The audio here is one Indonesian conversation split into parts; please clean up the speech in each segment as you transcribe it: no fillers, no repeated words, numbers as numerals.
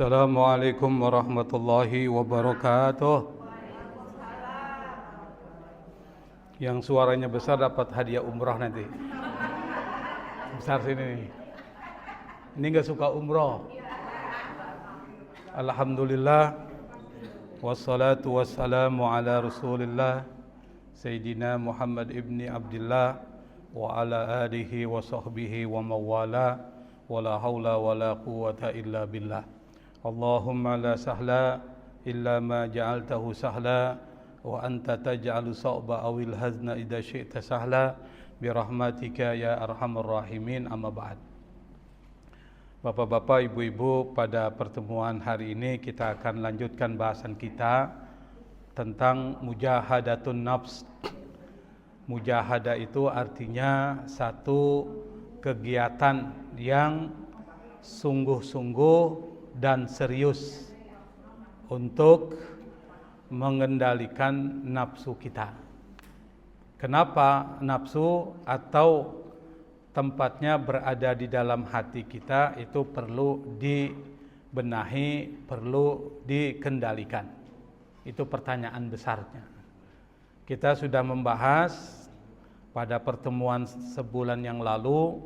Assalamualaikum warahmatullahi wabarakatuh. Yang suaranya besar dapat hadiah umrah nanti. Besar sini nih. Ini nggak suka umroh. Alhamdulillah. Wassalatu wassalamu ala rasulillah Sayyidina Muhammad ibni Abdillah wa ala alihi wa sahbihi wa mawala wa la hawla wa la quwwata illa billah. Allahumma la sahla illa ma ja'altahu sahla wa anta taj'alu sa'ba awil hazna idza syi'ta sahla birahmatika ya arhamar rahimin, amma ba'd. Bapak-bapak, ibu-ibu, pada pertemuan hari ini kita akan lanjutkan bahasan kita tentang mujahadatun nafs. Mujahadah itu artinya satu kegiatan yang sungguh-sungguh dan serius untuk mengendalikan nafsu kita. Kenapa nafsu atau tempatnya berada di dalam hati kita itu perlu dibenahi, perlu dikendalikan? Itu pertanyaan besarnya. Kita sudah membahas pada pertemuan sebulan yang lalu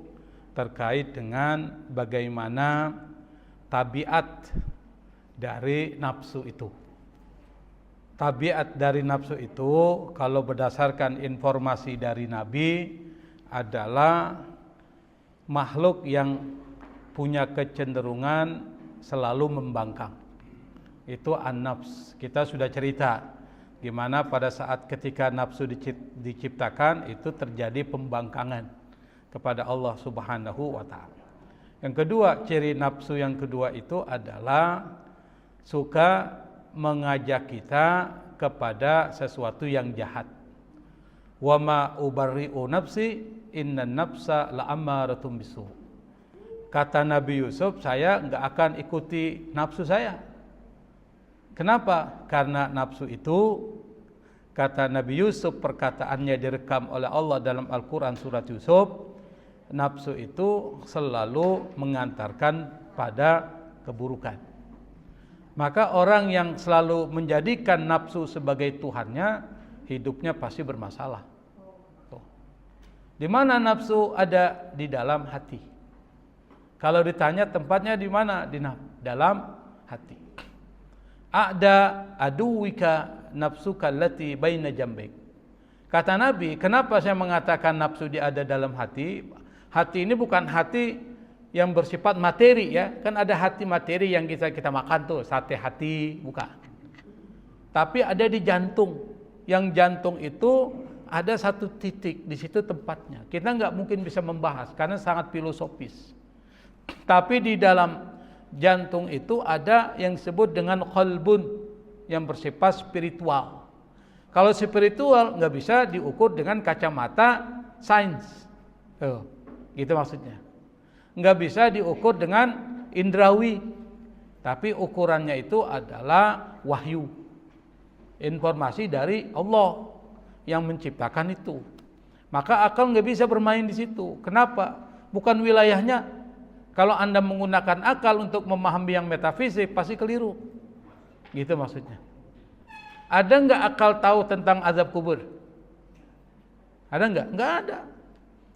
terkait dengan bagaimana tabiat dari nafsu itu. Tabiat dari nafsu itu kalau berdasarkan informasi dari Nabi adalah makhluk yang punya kecenderungan selalu membangkang. Itu an-nafs. Kita sudah cerita gimana pada saat ketika nafsu diciptakan itu terjadi pembangkangan kepada Allah Subhanahu wa ta'ala. Yang kedua, ciri nafsu yang kedua itu adalah suka mengajak kita kepada sesuatu yang jahat. Wa ma ubarri'u nafsi innan nafsa la'ammaratun bisu. Kata Nabi Yusuf, saya enggak akan ikuti nafsu saya. Kenapa? Karena nafsu itu, kata Nabi Yusuf, perkataannya direkam oleh Allah dalam Al-Quran surat Yusuf, nafsu itu selalu mengantarkan pada keburukan. Maka orang yang selalu menjadikan nafsu sebagai Tuhannya, hidupnya pasti bermasalah. Di mana nafsu ada? Di dalam hati. Kalau ditanya tempatnya di mana? Di dalam hati. A'da aduwika nafsuka allati baina jambik. Kata Nabi, kenapa saya mengatakan nafsu dia ada dalam hati? Hati ini bukan hati yang bersifat materi ya. Kan ada hati materi yang kita makan tuh, sate hati, bukan. Tapi ada di jantung. Yang jantung itu ada satu titik, di situ tempatnya. Kita nggak mungkin bisa membahas karena sangat filosofis. Tapi di dalam jantung itu ada yang disebut dengan qalbun, yang bersifat spiritual. Kalau spiritual nggak bisa diukur dengan kacamata sains. Gitu maksudnya. Nggak bisa diukur dengan indrawi, tapi ukurannya itu adalah wahyu, informasi dari Allah yang menciptakan itu. Maka akal nggak bisa bermain di situ. Kenapa? Bukan wilayahnya. Kalau Anda menggunakan akal untuk memahami yang metafisik pasti keliru. Gitu maksudnya. Ada nggak akal tahu tentang azab kubur? Ada nggak? Nggak ada.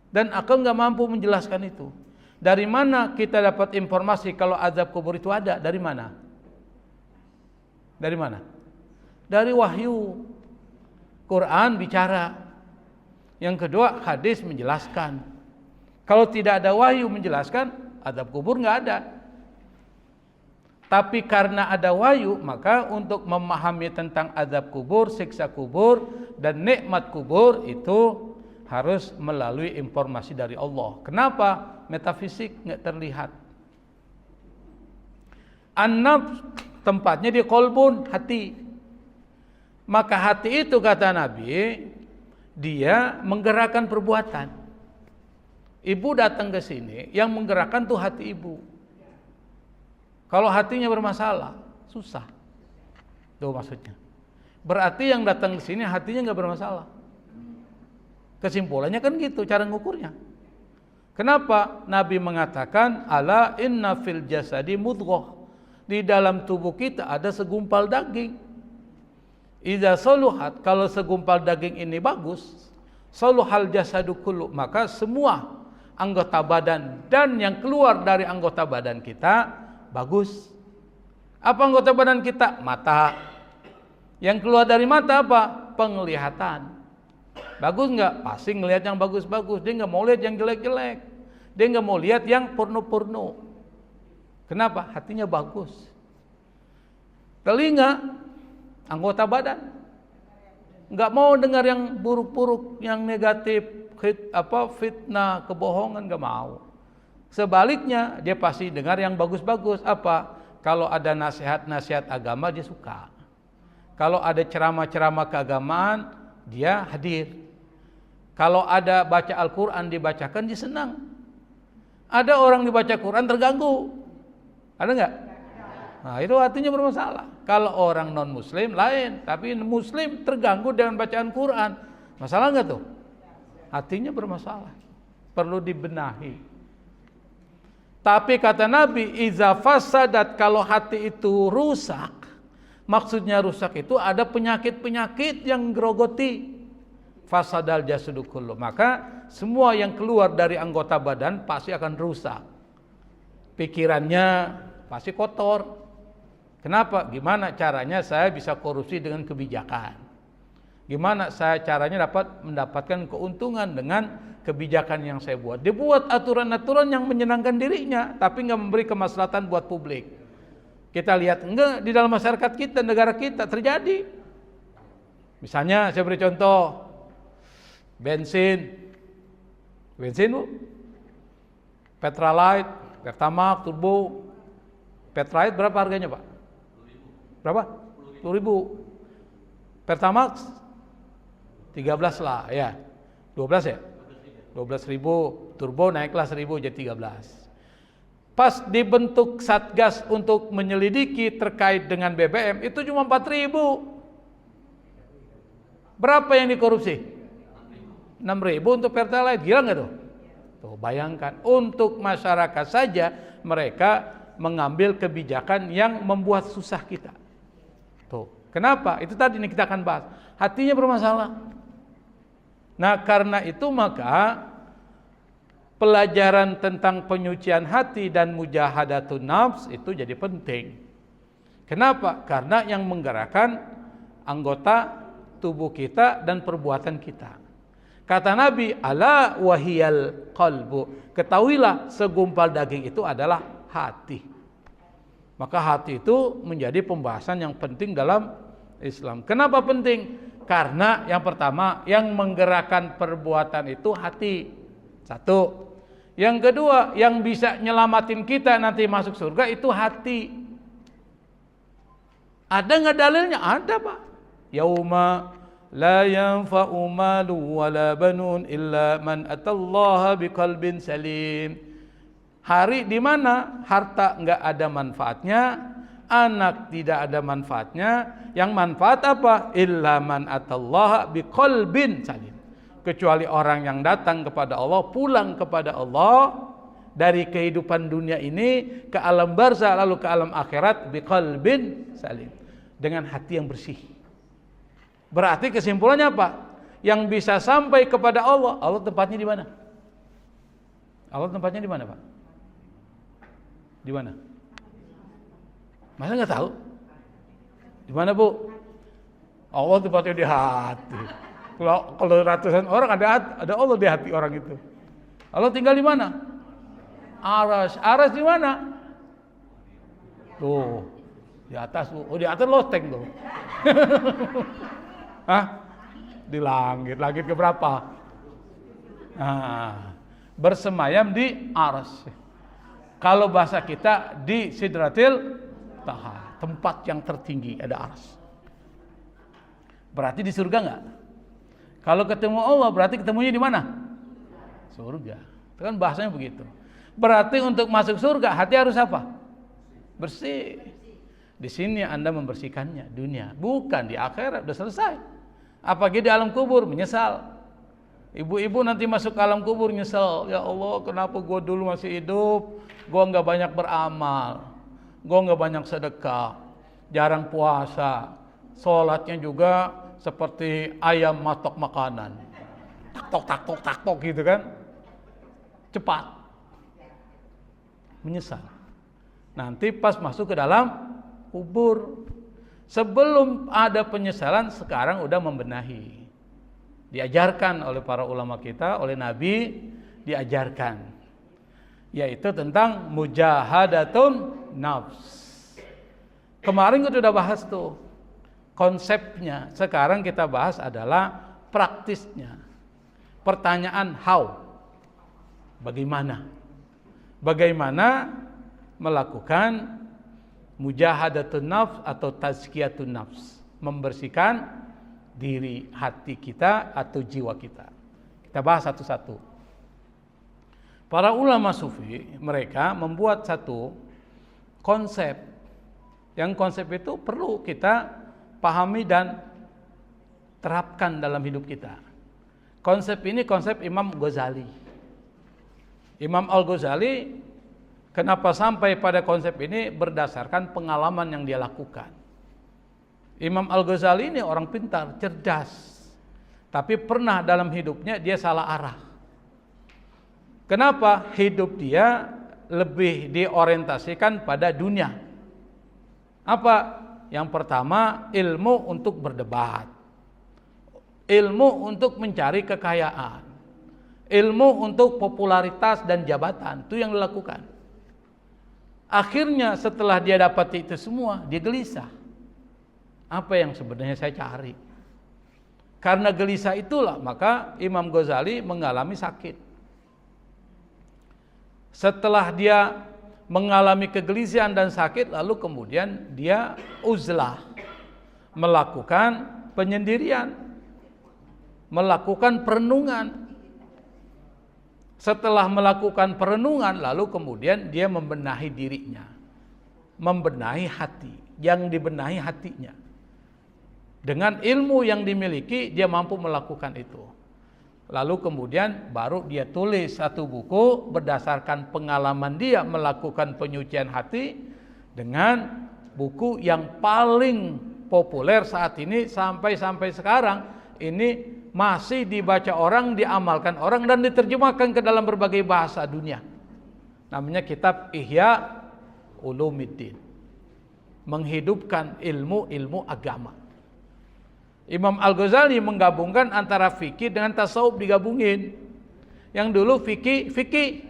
Dan akal nggak mampu menjelaskan itu. Dari mana kita dapat informasi kalau azab kubur itu ada? Dari mana? Dari mana? Dari wahyu. Quran bicara. Yang kedua, hadis menjelaskan. Kalau tidak ada wahyu menjelaskan, azab kubur nggak ada. Tapi karena ada wahyu, maka untuk memahami tentang azab kubur, siksa kubur, dan nikmat kubur itu harus melalui informasi dari Allah. Kenapa? Metafisik nggak terlihat. An-nafs tempatnya di qalbun, hati. Maka hati itu kata Nabi, dia menggerakkan perbuatan. Ibu datang ke sini, yang menggerakkan tuh hati ibu. Kalau hatinya bermasalah, susah. Itu maksudnya. Berarti yang datang ke sini hatinya nggak bermasalah. Kesimpulannya kan gitu cara ngukurnya. Kenapa Nabi mengatakan ala inna fil jasadi mudghah? Di dalam tubuh kita ada segumpal daging. Idza saluhat, kalau segumpal daging ini bagus, saluhal jasadu kullu, maka semua anggota badan dan yang keluar dari anggota badan kita bagus. Apa anggota badan kita? Mata. Yang keluar dari mata apa? Penglihatan. Bagus nggak? Pasti ngelihat yang bagus-bagus. Dia nggak mau lihat yang jelek-jelek. Dia nggak mau lihat yang porno-porno. Kenapa? Hatinya bagus. Telinga, anggota badan, nggak mau dengar yang buruk-buruk, yang negatif, fitnah, kebohongan, nggak mau. Sebaliknya, dia pasti dengar yang bagus-bagus. Apa? Kalau ada nasihat-nasihat agama, dia suka. Kalau ada ceramah-ceramah keagamaan, dia hadir. Kalau ada baca Al-Quran dibacakan, dia senang. Ada orang dibaca Quran terganggu. Ada nggak? Nah, itu hatinya bermasalah. Kalau orang non-muslim lain, tapi muslim terganggu dengan bacaan Quran. Masalah nggak tuh? Hatinya bermasalah. Perlu dibenahi. Tapi kata Nabi, iza fasadat, kalau hati itu rusak, maksudnya rusak itu ada penyakit-penyakit yang grogoti. Fasadal jasadu kullu, maka semua yang keluar dari anggota badan pasti akan rusak. Pikirannya pasti kotor. Kenapa? Gimana caranya saya bisa korupsi dengan kebijakan? Gimana saya caranya dapat mendapatkan keuntungan dengan kebijakan yang saya buat? Dibuat aturan-aturan yang menyenangkan dirinya, tapi nggak memberi kemaslahatan buat publik. Kita lihat enggak di dalam masyarakat kita, negara kita terjadi. Misalnya saya beri contoh, bensin bu, Pertalite, Pertamax, Turbo. Pertalite berapa harganya Pak? Berapa? 10.000. Pertamax 13 lah ya, 12 ya, 12.000. Turbo naiklah 1.000 jadi 13. Pas dibentuk Satgas untuk menyelidiki terkait dengan BBM, itu cuma 4.000. Berapa yang dikorupsi? 6.000 untuk Pertalite. Gila nggak tuh? Tuh bayangkan, untuk masyarakat saja mereka mengambil kebijakan yang membuat susah kita. Tuh, kenapa? Itu tadi nih kita akan bahas. Hatinya bermasalah. Nah, karena itu maka pelajaran tentang penyucian hati dan mujahadatun nafs itu jadi penting. Kenapa? Karena yang menggerakkan anggota tubuh kita dan perbuatan kita. Kata Nabi, ala wahiyal qalbu, ketahuilah segumpal daging itu adalah hati. Maka hati itu menjadi pembahasan yang penting dalam Islam. Kenapa penting? Karena yang pertama, yang menggerakkan perbuatan itu hati. Satu. Yang kedua, yang bisa nyelamatin kita nanti masuk surga itu hati. Ada nggak dalilnya? Ada Pak. Yauma la yanfa'u malu wala banun illa man atallaha biqalbin salim. Hari di mana harta enggak ada manfaatnya, anak tidak ada manfaatnya, yang manfaat apa? Illa man atallaha biqalbin salim. Kecuali orang yang datang kepada Allah, pulang kepada Allah dari kehidupan dunia ini ke alam barzah lalu ke alam akhirat biqalbin salim, dengan hati yang bersih. Berarti kesimpulannya apa? Yang bisa sampai kepada Allah, Allah tempatnya di mana? Allah tempatnya di mana, Pak? Di mana? Masa nggak tahu? Di mana, Bu? Allah tempatnya di hati. Kalau ratusan orang ada Allah di hati orang itu. Allah tinggal di mana? Aras. Aras di mana? Tuh, di atas, Bu. Oh, di atas loteng tuh. Hah? Di langit. Langit ke berapa? Nah, bersemayam di aras. Kalau bahasa kita di Sidratil Muntaha, tempat yang tertinggi ada aras. Berarti di surga enggak? Kalau ketemu Allah berarti ketemunya di mana? Surga. Itu kan bahasanya begitu. Berarti untuk masuk surga hati harus apa? Bersih. Di sini Anda membersihkannya, dunia, bukan di akhirat, udah selesai. Apalagi di alam kubur menyesal. Ibu-ibu nanti masuk ke alam kubur nyesel, ya Allah kenapa gue dulu masih hidup, gue nggak banyak beramal. gue nggak banyak sedekah, jarang puasa, sholatnya juga seperti ayam matok makanan, tak tok gitu kan, cepat, menyesal. Nanti pas masuk ke dalam kubur, sebelum ada penyesalan sekarang udah membenahi. Diajarkan oleh para ulama kita, oleh Nabi diajarkan, yaitu tentang mujahadatun nafs. Kemarin kita udah bahas tuh konsepnya. Sekarang kita bahas adalah praktisnya. Pertanyaan how, bagaimana melakukan mujahadatun nafs atau tazkiyatun nafs, membersihkan diri hati kita atau jiwa kita. Kita bahas satu-satu. Para ulama sufi mereka membuat satu konsep, yang konsep itu perlu kita pahami dan terapkan dalam hidup kita. Konsep ini konsep Imam Ghazali. Imam Al-Ghazali kenapa sampai pada konsep ini berdasarkan pengalaman yang dia lakukan. Imam Al-Ghazali ini orang pintar, cerdas, tapi pernah dalam hidupnya dia salah arah. Kenapa? Hidup dia lebih diorientasikan pada dunia. Apa? Yang pertama, ilmu untuk berdebat, ilmu untuk mencari kekayaan, ilmu untuk popularitas dan jabatan, itu yang dilakukan. Akhirnya setelah dia dapat itu semua, dia gelisah. Apa yang sebenarnya saya cari? Karena gelisah itulah maka Imam Ghazali mengalami sakit. Setelah dia mengalami kegelisahan dan sakit, lalu kemudian dia uzlah, melakukan penyendirian, melakukan perenungan. Setelah melakukan perenungan, lalu kemudian dia membenahi dirinya, membenahi hati, yang dibenahi hatinya. Dengan ilmu yang dimiliki, dia mampu melakukan itu. Lalu kemudian baru dia tulis satu buku berdasarkan pengalaman dia melakukan penyucian hati, dengan buku yang paling populer saat ini sampai sekarang ini masih dibaca orang, diamalkan orang, dan diterjemahkan ke dalam berbagai bahasa dunia. Namanya kitab Ihya Ulumuddin, menghidupkan ilmu agama. Imam Al-Ghazali menggabungkan antara fikih dengan tasawuf, digabungin. Yang dulu fikih.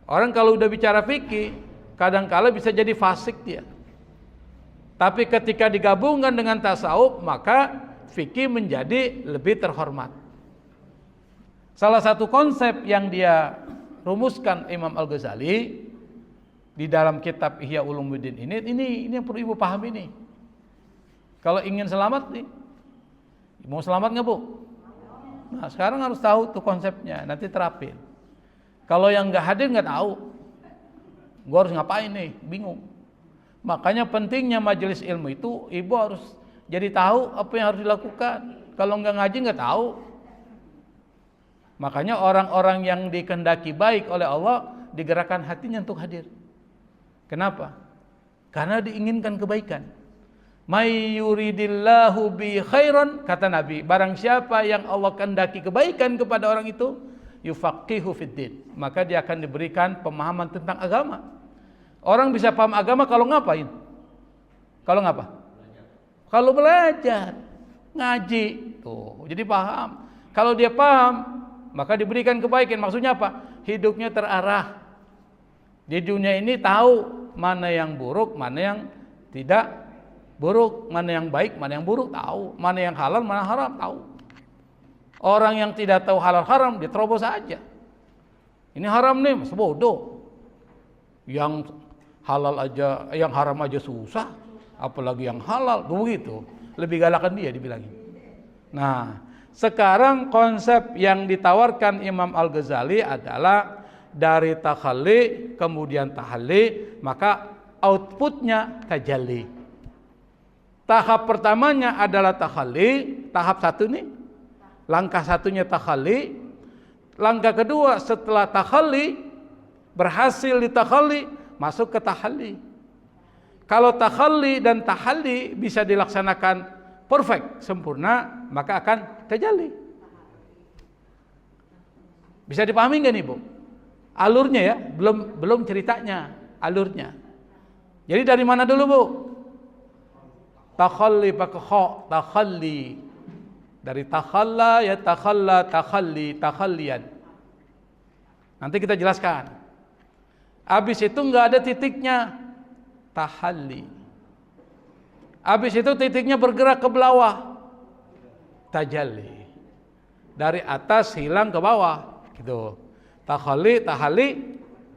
Orang kalau udah bicara fikih, kadang-kala bisa jadi fasik dia. Tapi ketika digabungkan dengan tasawuf, maka fikih menjadi lebih terhormat. Salah satu konsep yang dia rumuskan Imam Al-Ghazali di dalam kitab Ihya Ulumuddin ini yang perlu ibu pahami nih. Kalau ingin selamat nih, mau selamat nggak Bu? Nah sekarang harus tahu tuh konsepnya, nanti terapin. Kalau yang nggak hadir nggak tahu, gue harus ngapain nih, bingung. Makanya pentingnya majelis ilmu itu, ibu harus jadi tahu apa yang harus dilakukan. Kalau nggak ngaji nggak tahu. Makanya orang-orang yang dikehendaki baik oleh Allah digerakkan hatinya untuk hadir. Kenapa? Karena diinginkan kebaikan. May yuridillahu bi khairan, kata Nabi, barang siapa yang Allah kehendaki kebaikan kepada orang itu, yufaqihu fiddin, maka dia akan diberikan pemahaman tentang agama. Orang bisa paham agama kalau ngapain? Kalau ngapa? Kalau belajar, ngaji, tuh, jadi paham. Kalau dia paham, maka diberikan kebaikan. Maksudnya apa? Hidupnya terarah. Di dunia ini tahu mana yang buruk, mana yang tidak buruk, mana yang baik, mana yang buruk, tahu. Mana yang halal, mana haram, tahu. Orang yang tidak tahu halal haram, dia terobos saja. Ini haram nih, masih bodoh. Yang halal aja, yang haram aja susah, apalagi yang halal, begitu. Lebih galakan dia dibilangin. Nah, sekarang konsep yang ditawarkan Imam Al-Ghazali adalah dari takhalli kemudian tahalli, maka outputnya tajalli. Tahap pertamanya adalah takhalli, tahap satu nih, langkah satunya takhalli. Langkah kedua setelah takhalli, berhasil di takhalli, masuk ke tahalli. Kalau takhalli dan tahalli bisa dilaksanakan perfect, sempurna, maka akan tajalli. Bisa dipahami nggak nih Bu? Alurnya ya, belum ceritanya, alurnya. Jadi dari mana dulu Bu? Takhalli pakai kha, takhalli. Dari takhalla ya takhalla, takhalli, takhallian. Nanti kita jelaskan. Habis itu nggak ada titiknya, tahalli. Habis itu titiknya bergerak ke bawah, tajalli. Dari atas hilang ke bawah, gitu. Takhalli, tahalli,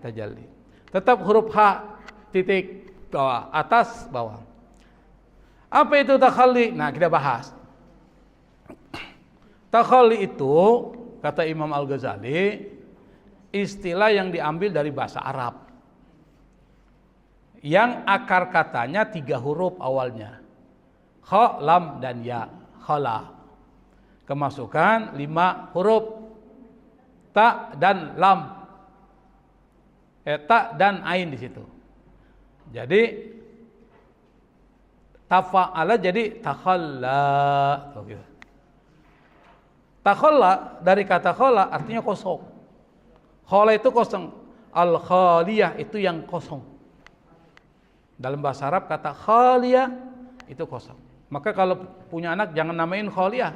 tajalli. Tetap huruf H, titik bawah, atas, bawah. Apa itu takhalli? Nah, kita bahas. Takhalli itu, kata Imam Al-Ghazali, istilah yang diambil dari bahasa Arab. Yang akar katanya 3 huruf awalnya. Kha, lam, dan ya. Khala. Kemasukan 5 huruf. Ta dan lam. Ta dan ain di situ. Jadi tafa'ala jadi takhalla. Takhalla dari kata khala artinya kosong. Khala itu kosong. Al-khaliyah itu yang kosong. Dalam bahasa Arab kata khaliyah itu kosong. Maka kalau punya anak jangan namain khaliyah.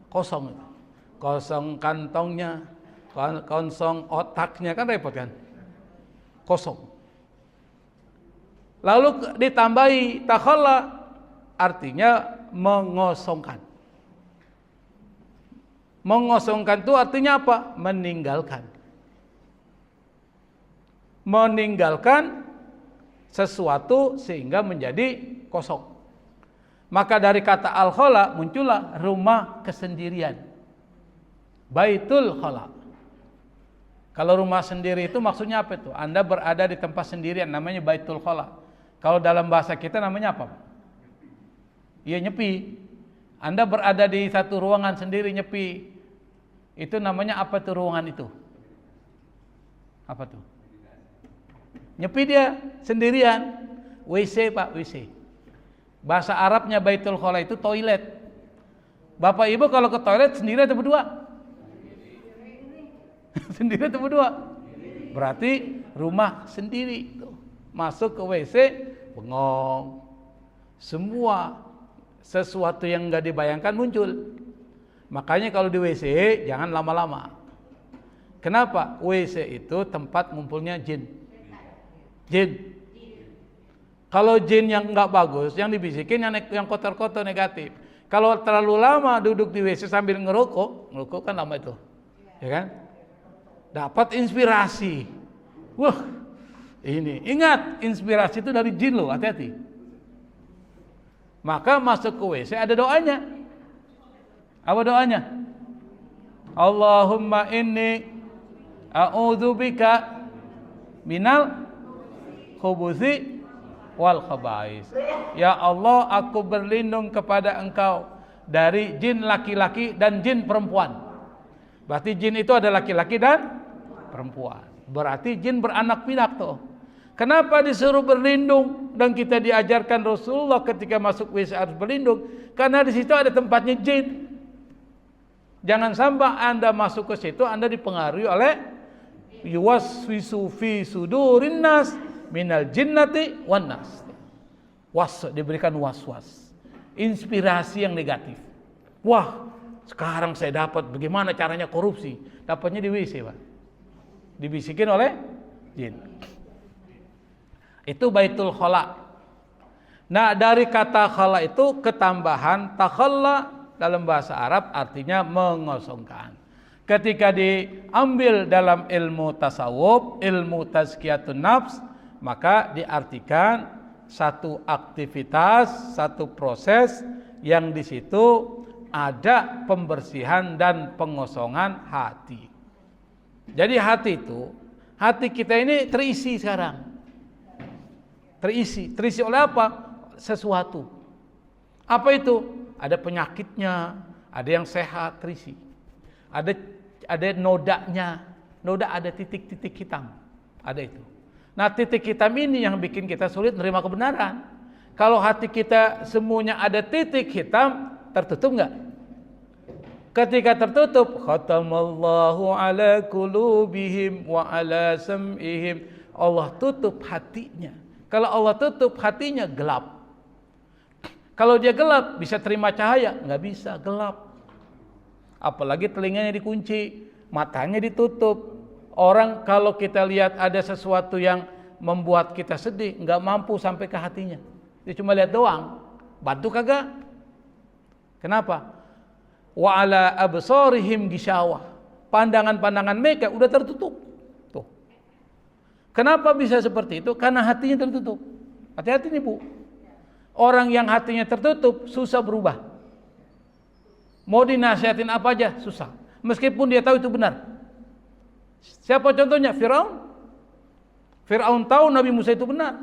Kosong. Kosong kantongnya, kosong otaknya, kan repot kan? Kosong. Lalu ditambahi takhalla artinya mengosongkan. Mengosongkan itu artinya apa? Meninggalkan. Meninggalkan sesuatu sehingga menjadi kosong. Maka dari kata al-khala muncullah rumah kesendirian. Baitul khala. Kalau rumah sendiri itu maksudnya apa itu? Anda berada di tempat sendirian, namanya baitul khala. Kalau dalam bahasa kita namanya apa? Iya, nyepi. Anda berada di satu ruangan sendiri nyepi. Itu namanya apa tuh ruangan itu? Apa tuh? Nyepi dia sendirian. WC Pak, WC. Bahasa Arabnya baitul khala itu toilet. Bapak Ibu kalau ke toilet sendiri atau berdua? Sendiri atau berdua? Berarti rumah sendiri. Masuk ke WC, bengong. Semua sesuatu yang nggak dibayangkan muncul. Makanya kalau di WC jangan lama-lama. Kenapa? WC itu tempat ngumpulnya jin. Jin. Kalau jin yang nggak bagus, yang dibisikin yang kotor-kotor negatif. Kalau terlalu lama duduk di WC sambil ngerokok kan lama itu, ya kan? Dapat inspirasi. Wah, ini ingat inspirasi itu dari jin loh, hati-hati. Maka masuk ke WC ada doanya. Apa doanya? Allahumma inni a'udzubika minal khubuthi wal khaba'is. Ya Allah, aku berlindung kepada Engkau dari jin laki-laki dan jin perempuan. Berarti jin itu ada laki-laki dan perempuan. Berarti jin beranak pinak tuh. Kenapa disuruh berlindung dan kita diajarkan Rasulullah ketika masuk WC harus berlindung? Karena di situ ada tempatnya jin. Jangan sampai Anda masuk ke situ Anda dipengaruhi oleh yuwaswisu fi sudurin nas minal jinnati wan nas. Diberikan was-was. Inspirasi yang negatif. Wah, sekarang saya dapat bagaimana caranya korupsi. Dapatnya di WC, Pak. Dibisikin oleh jin. Itu baitul khala. Nah, dari kata khala itu ketambahan takhalla dalam bahasa Arab artinya mengosongkan. Ketika diambil dalam ilmu tasawuf, ilmu tazkiyatun nafs, maka diartikan satu aktivitas, satu proses yang di situ ada pembersihan dan pengosongan hati. Jadi hati kita ini terisi sekarang. Terisi oleh apa? Sesuatu. Apa itu? Ada penyakitnya, ada yang sehat terisi. Ada nodanya, noda ada titik-titik hitam. Ada itu. Nah, titik hitam ini yang bikin kita sulit menerima kebenaran. Kalau hati kita semuanya ada titik hitam, tertutup enggak? Ketika tertutup, khatamallahu ala qulubihim wa ala sam'ihim. Allah tutup hatinya. Kalau Allah tutup hatinya, gelap. Kalau dia gelap, bisa terima cahaya? Enggak bisa, gelap. Apalagi telinganya dikunci, matanya ditutup. Orang kalau kita lihat ada sesuatu yang membuat kita sedih, enggak mampu sampai ke hatinya. Dia cuma lihat doang. Bantu kagak? Kenapa? Wa ala absarihim gisawah. Pandangan-pandangan mereka udah tertutup. Tuh. Kenapa bisa seperti itu? Karena hatinya tertutup. Hati-hati nih, Bu. Orang yang hatinya tertutup susah berubah. Mau dinasihatin apa aja susah. Meskipun dia tahu itu benar. Siapa contohnya? Firaun. Firaun tahu Nabi Musa itu benar.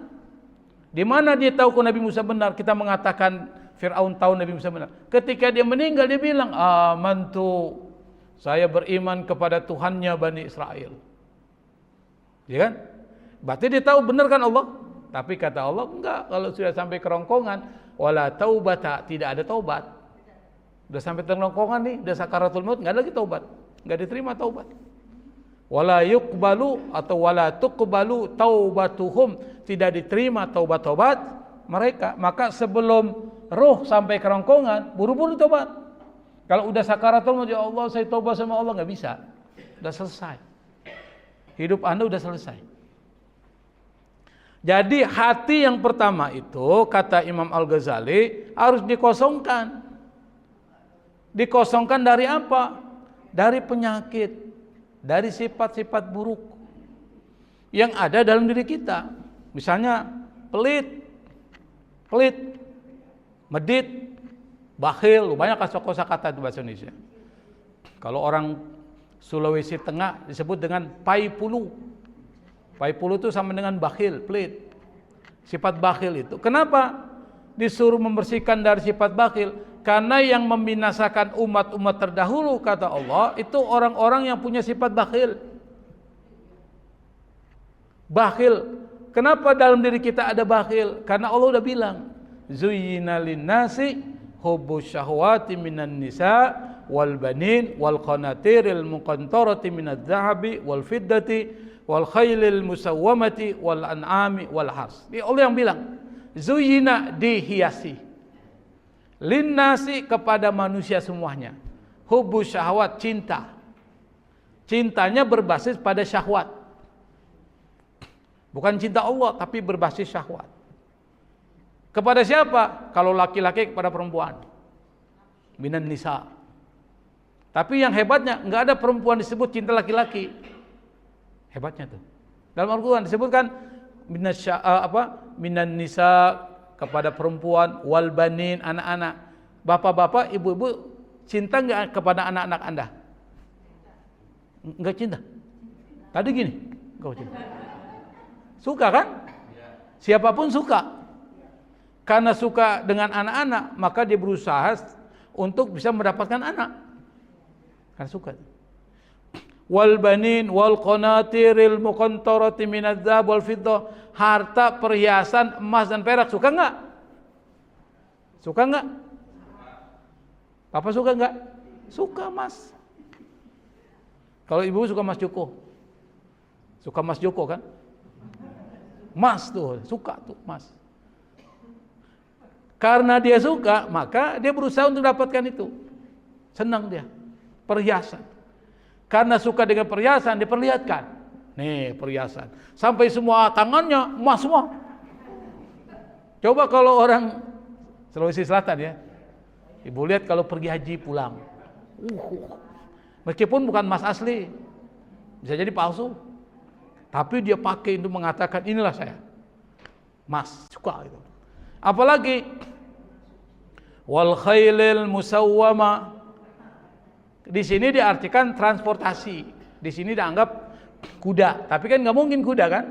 Di mana dia tahu kalau Nabi Musa benar? Kita mengatakan Firaun tahu Nabi Musa benar. Ketika dia meninggal dia bilang, "Amantu, saya beriman kepada Tuhannya Bani Israel." Ya kan? Berarti dia tahu benar kan Allah? Tapi kata Allah, enggak, kalau sudah sampai kerongkongan, wala taubata, tidak ada taubat. Udah sampai kerongkongan nih, udah sakaratul maut, enggak ada lagi taubat. Enggak diterima taubat. Wala yuqbalu atau wala tuqbalu taubatuhum, tidak diterima taubat-taubat mereka. Maka sebelum roh sampai kerongkongan, buru-buru taubat. Kalau udah sakaratul maut, ya Allah saya taubat sama Allah, nggak bisa. Udah selesai. Hidup Anda udah selesai. Jadi hati yang pertama itu kata Imam Al-Ghazali harus dikosongkan. Dikosongkan dari apa? Dari penyakit, dari sifat-sifat buruk yang ada dalam diri kita. Misalnya pelit, medit, bakhil, banyak kosakata itu bahasa Indonesia. Kalau orang Sulawesi Tengah disebut dengan paipulu. Paipulu itu sama dengan bakhil, pelit. Sifat bakhil itu. Kenapa disuruh membersihkan dari sifat bakhil? Karena yang membinasakan umat-umat terdahulu kata Allah itu orang-orang yang punya sifat bakhil. Bakhil. Kenapa dalam diri kita ada bakhil? Karena Allah udah bilang, "Zuyyina lin-nasi hubbus syahwati minan nisa wal banin wal qanatiril muqantarati minadz-dzahabi wal fiddati wal khailil musawwamati wal an'ami wal hars." Ini Allah yang bilang, zuyyina, dihiasi, linnasi, kepada manusia semuanya, hubbus syahwat, cinta. Cintanya berbasis pada syahwat. Bukan cinta Allah tapi berbasis syahwat. Kepada siapa? Kalau laki-laki kepada perempuan. Minan nisa. Tapi yang hebatnya enggak ada perempuan disebut cinta laki-laki. Hebatnya tuh. Dalam Al-Qur'an disebutkan minan nisa, kepada perempuan, wal banin, anak-anak. Bapak-bapak, ibu-ibu cinta enggak kepada anak-anak Anda? Enggak cinta. Tadi gini, enggak cinta. Suka kan? Siapapun suka. Karena suka dengan anak-anak, maka dia berusaha untuk bisa mendapatkan anak. Karena suka. Wal banin wal qanatiril muqantarati minadz-dzahab wal fiddah, harta perhiasan emas dan perak. Suka enggak? Suka enggak? Papa suka enggak? Suka, Mas. Kalau ibu suka Mas Joko. Suka Mas Joko kan? Mas tuh, suka tuh Mas. Karena dia suka, maka dia berusaha untuk dapatkan itu. Senang dia. Perhiasan. Karena suka dengan perhiasan, diperlihatkan. Nih perhiasan. Sampai semua tangannya emas semua. Coba kalau orang Sulawesi Selatan ya. Ibu lihat kalau pergi haji pulang. Meskipun bukan emas asli. Bisa jadi palsu. Tapi dia pakai untuk mengatakan inilah saya. Emas, suka itu. Apalagi wal khailil musawwama. Di sini diartikan transportasi. Di sini dianggap kuda, tapi kan nggak mungkin kuda kan?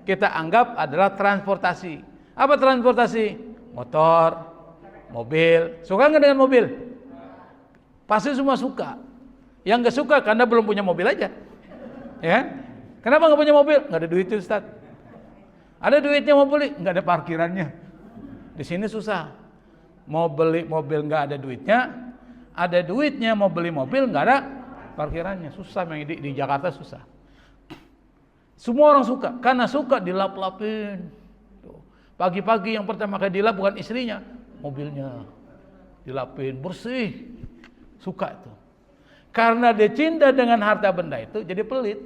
Kita anggap adalah transportasi. Apa transportasi? Motor, mobil. Suka nggak dengan mobil? Pasti semua suka. Yang nggak suka karena belum punya mobil aja. Ya? Kenapa nggak punya mobil? Nggak ada duit, Ustaz. Ada duitnya mau beli, nggak ada parkirannya. Di sini susah. Mau beli mobil nggak ada duitnya mau beli mobil nggak ada parkirannya. Susah di Jakarta susah. Semua orang suka, karena suka dilap-lapin. Pagi-pagi yang pertama kali dilap bukan istrinya, mobilnya dilapin bersih. Suka itu. Karena dia cinta dengan harta benda itu, jadi pelit.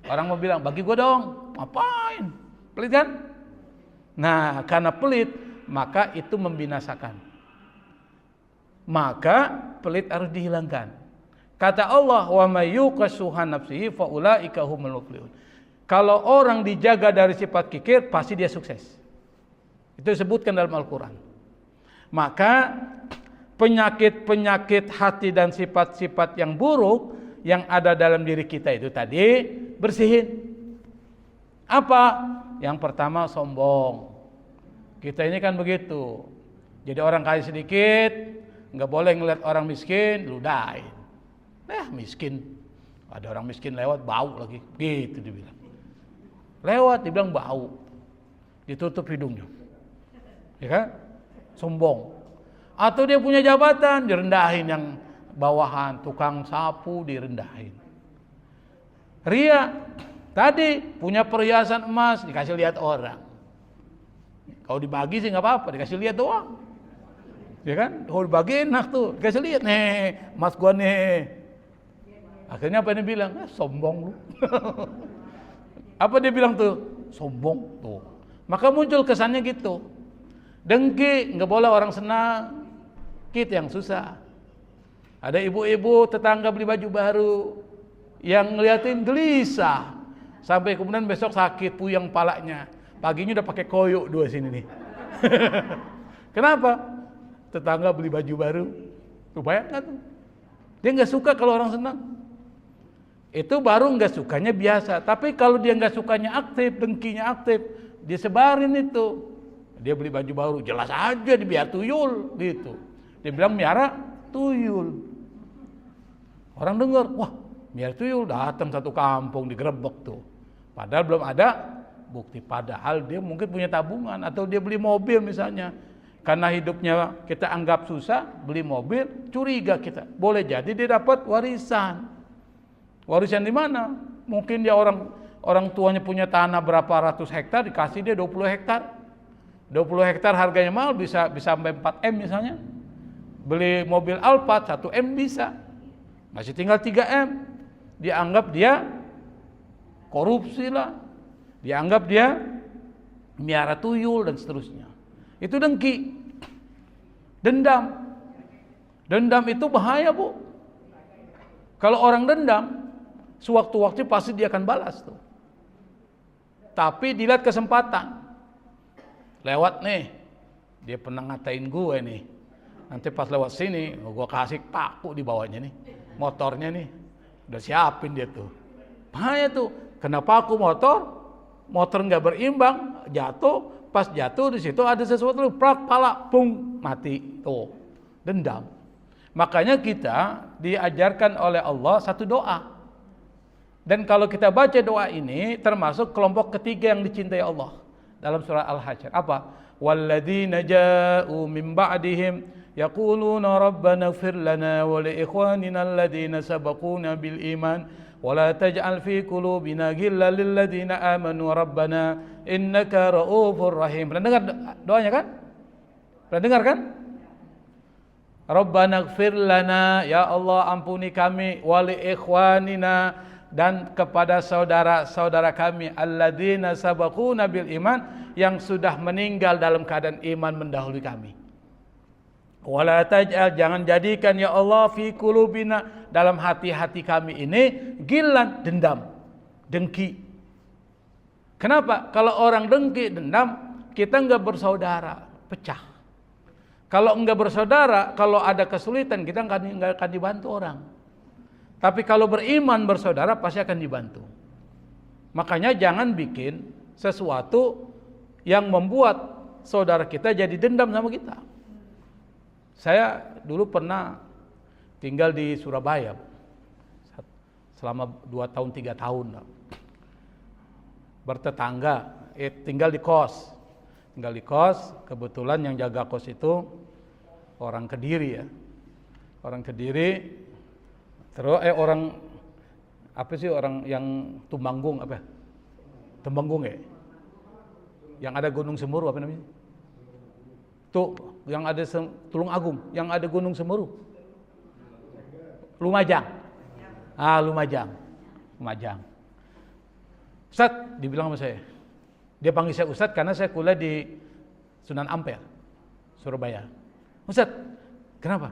Orang mau bilang, bagi gue dong. Ngapain? Pelit kan? Nah, karena pelit, maka itu membinasakan. Maka pelit harus dihilangkan. Kata Allah, wa may yuqashuha nafsihi fa ulaika humul muflihun. Kalau orang dijaga dari sifat kikir, pasti dia sukses. Itu disebutkan dalam Al-Quran. Maka penyakit-penyakit hati dan sifat-sifat yang buruk yang ada dalam diri kita itu tadi bersihin. Apa? Yang pertama sombong. Kita ini kan begitu. Jadi orang kaya sedikit, nggak boleh ngeliat orang miskin, ludahin. Miskin. Ada orang miskin lewat bau lagi, gitu dibilang. Lewat dibilang bau, ditutup hidungnya, ya kan? Sombong. Atau dia punya jabatan, direndahin yang bawahan, tukang sapu direndahin. Ria, tadi punya perhiasan emas, dikasih lihat orang. Kalau dibagi sih nggak apa-apa, dikasih lihat doang. Ya kan? Kalau dibagi enak tuh, dikasih lihat nih, emas gua nih. Akhirnya apa dia bilang? Sombong lu. Apa dia bilang tuh? Sombong tuh. Maka muncul kesannya gitu. Dengki, nggak boleh orang senang. Kita yang susah. Ada ibu-ibu tetangga beli baju baru, yang ngeliatin gelisah, sampai kemudian besok sakit puyeng palanya. Paginya udah pakai koyok dua sini nih. Kenapa? Tetangga beli baju baru. Tuh bayangkan tuh. Dia nggak suka kalau orang senang. Itu baru nggak sukanya biasa. Tapi kalau dia nggak sukanya aktif, dengkinya aktif, dia sebarin itu. Dia beli baju baru, jelas aja dia biar tuyul gitu. Dia bilang miara tuyul. Orang dengar, wah miara tuyul, datang satu kampung digerebek tuh. Padahal belum ada bukti. Padahal dia mungkin punya tabungan atau dia beli mobil misalnya. Karena hidupnya kita anggap susah, beli mobil, curiga kita. Boleh jadi dia dapat warisan. Warisan di mana? Mungkin dia orang tuanya punya tanah berapa ratus hektar, dikasih dia 20 hektar. 20 hektar harganya mahal, bisa sampai 4 M misalnya. Beli mobil Alphard 1 M bisa. Masih tinggal 3 M. Dianggap dia korupsi lah. Dianggap dia miara tuyul dan seterusnya. Itu dengki. Dendam. Dendam itu bahaya, Bu. Kalau orang dendam, sewaktu-waktu pasti dia akan balas tuh. Tapi dilihat kesempatan. Lewat nih, dia pernah ngatain gue nih. Nanti pas lewat sini, gue kasih paku di bawahnya nih. Motornya nih, udah siapin dia tuh. Bahaya tuh, kena paku motor nggak berimbang, jatuh. Pas jatuh di situ ada sesuatu, prak, pala, pung, mati. Tuh, dendam. Makanya kita diajarkan oleh Allah satu doa. Dan kalau kita baca doa ini termasuk kelompok ketiga yang dicintai Allah dalam surah Al-Hasyr. Apa? Walladzina ja'u min ba'dihim yaquluna rabbana ighfir lana wa li ikhwanina alladzina sabaquna bil iman wa la taj'al fi qulubina ghillan lil ladzina amanu rabbana innaka ra'ufur rahim. Pernah dengar doanya kan? Pernah dengar kan? Rabbana ighfir lana, ya Allah ampuni kami, wa li ikhwanina, dan kepada saudara-saudara kami alladzina sabaquna bil iman, yang sudah meninggal dalam keadaan iman mendahului kami. Wala taj'al, jangan jadikan ya Allah fi qulubina, dalam hati-hati kami ini ghillan, dendam, dengki. Kenapa? Kalau orang dengki, dendam, kita enggak bersaudara, pecah. Kalau enggak bersaudara, kalau ada kesulitan kita enggak akan dibantu orang. Tapi kalau beriman bersaudara pasti akan dibantu. Makanya jangan bikin sesuatu yang membuat saudara kita jadi dendam sama kita. Saya dulu pernah tinggal di Surabaya selama 2 tahun 3 tahun. Bertetangga tinggal di kos. Tinggal di kos, kebetulan yang jaga kos itu orang Kediri ya. Orang Kediri, terus orang apa sih orang yang Tumanggung apa? Temanggung ya? Yang ada Gunung Semeru apa namanya? Tuh, yang ada Tulung Agung, yang ada Gunung Semeru. Lumajang. Lumajang. Ustadz, dibilang sama saya. Dia panggil saya Ustadz karena saya kuliah di Sunan Ampel, Surabaya. Ustadz, kenapa?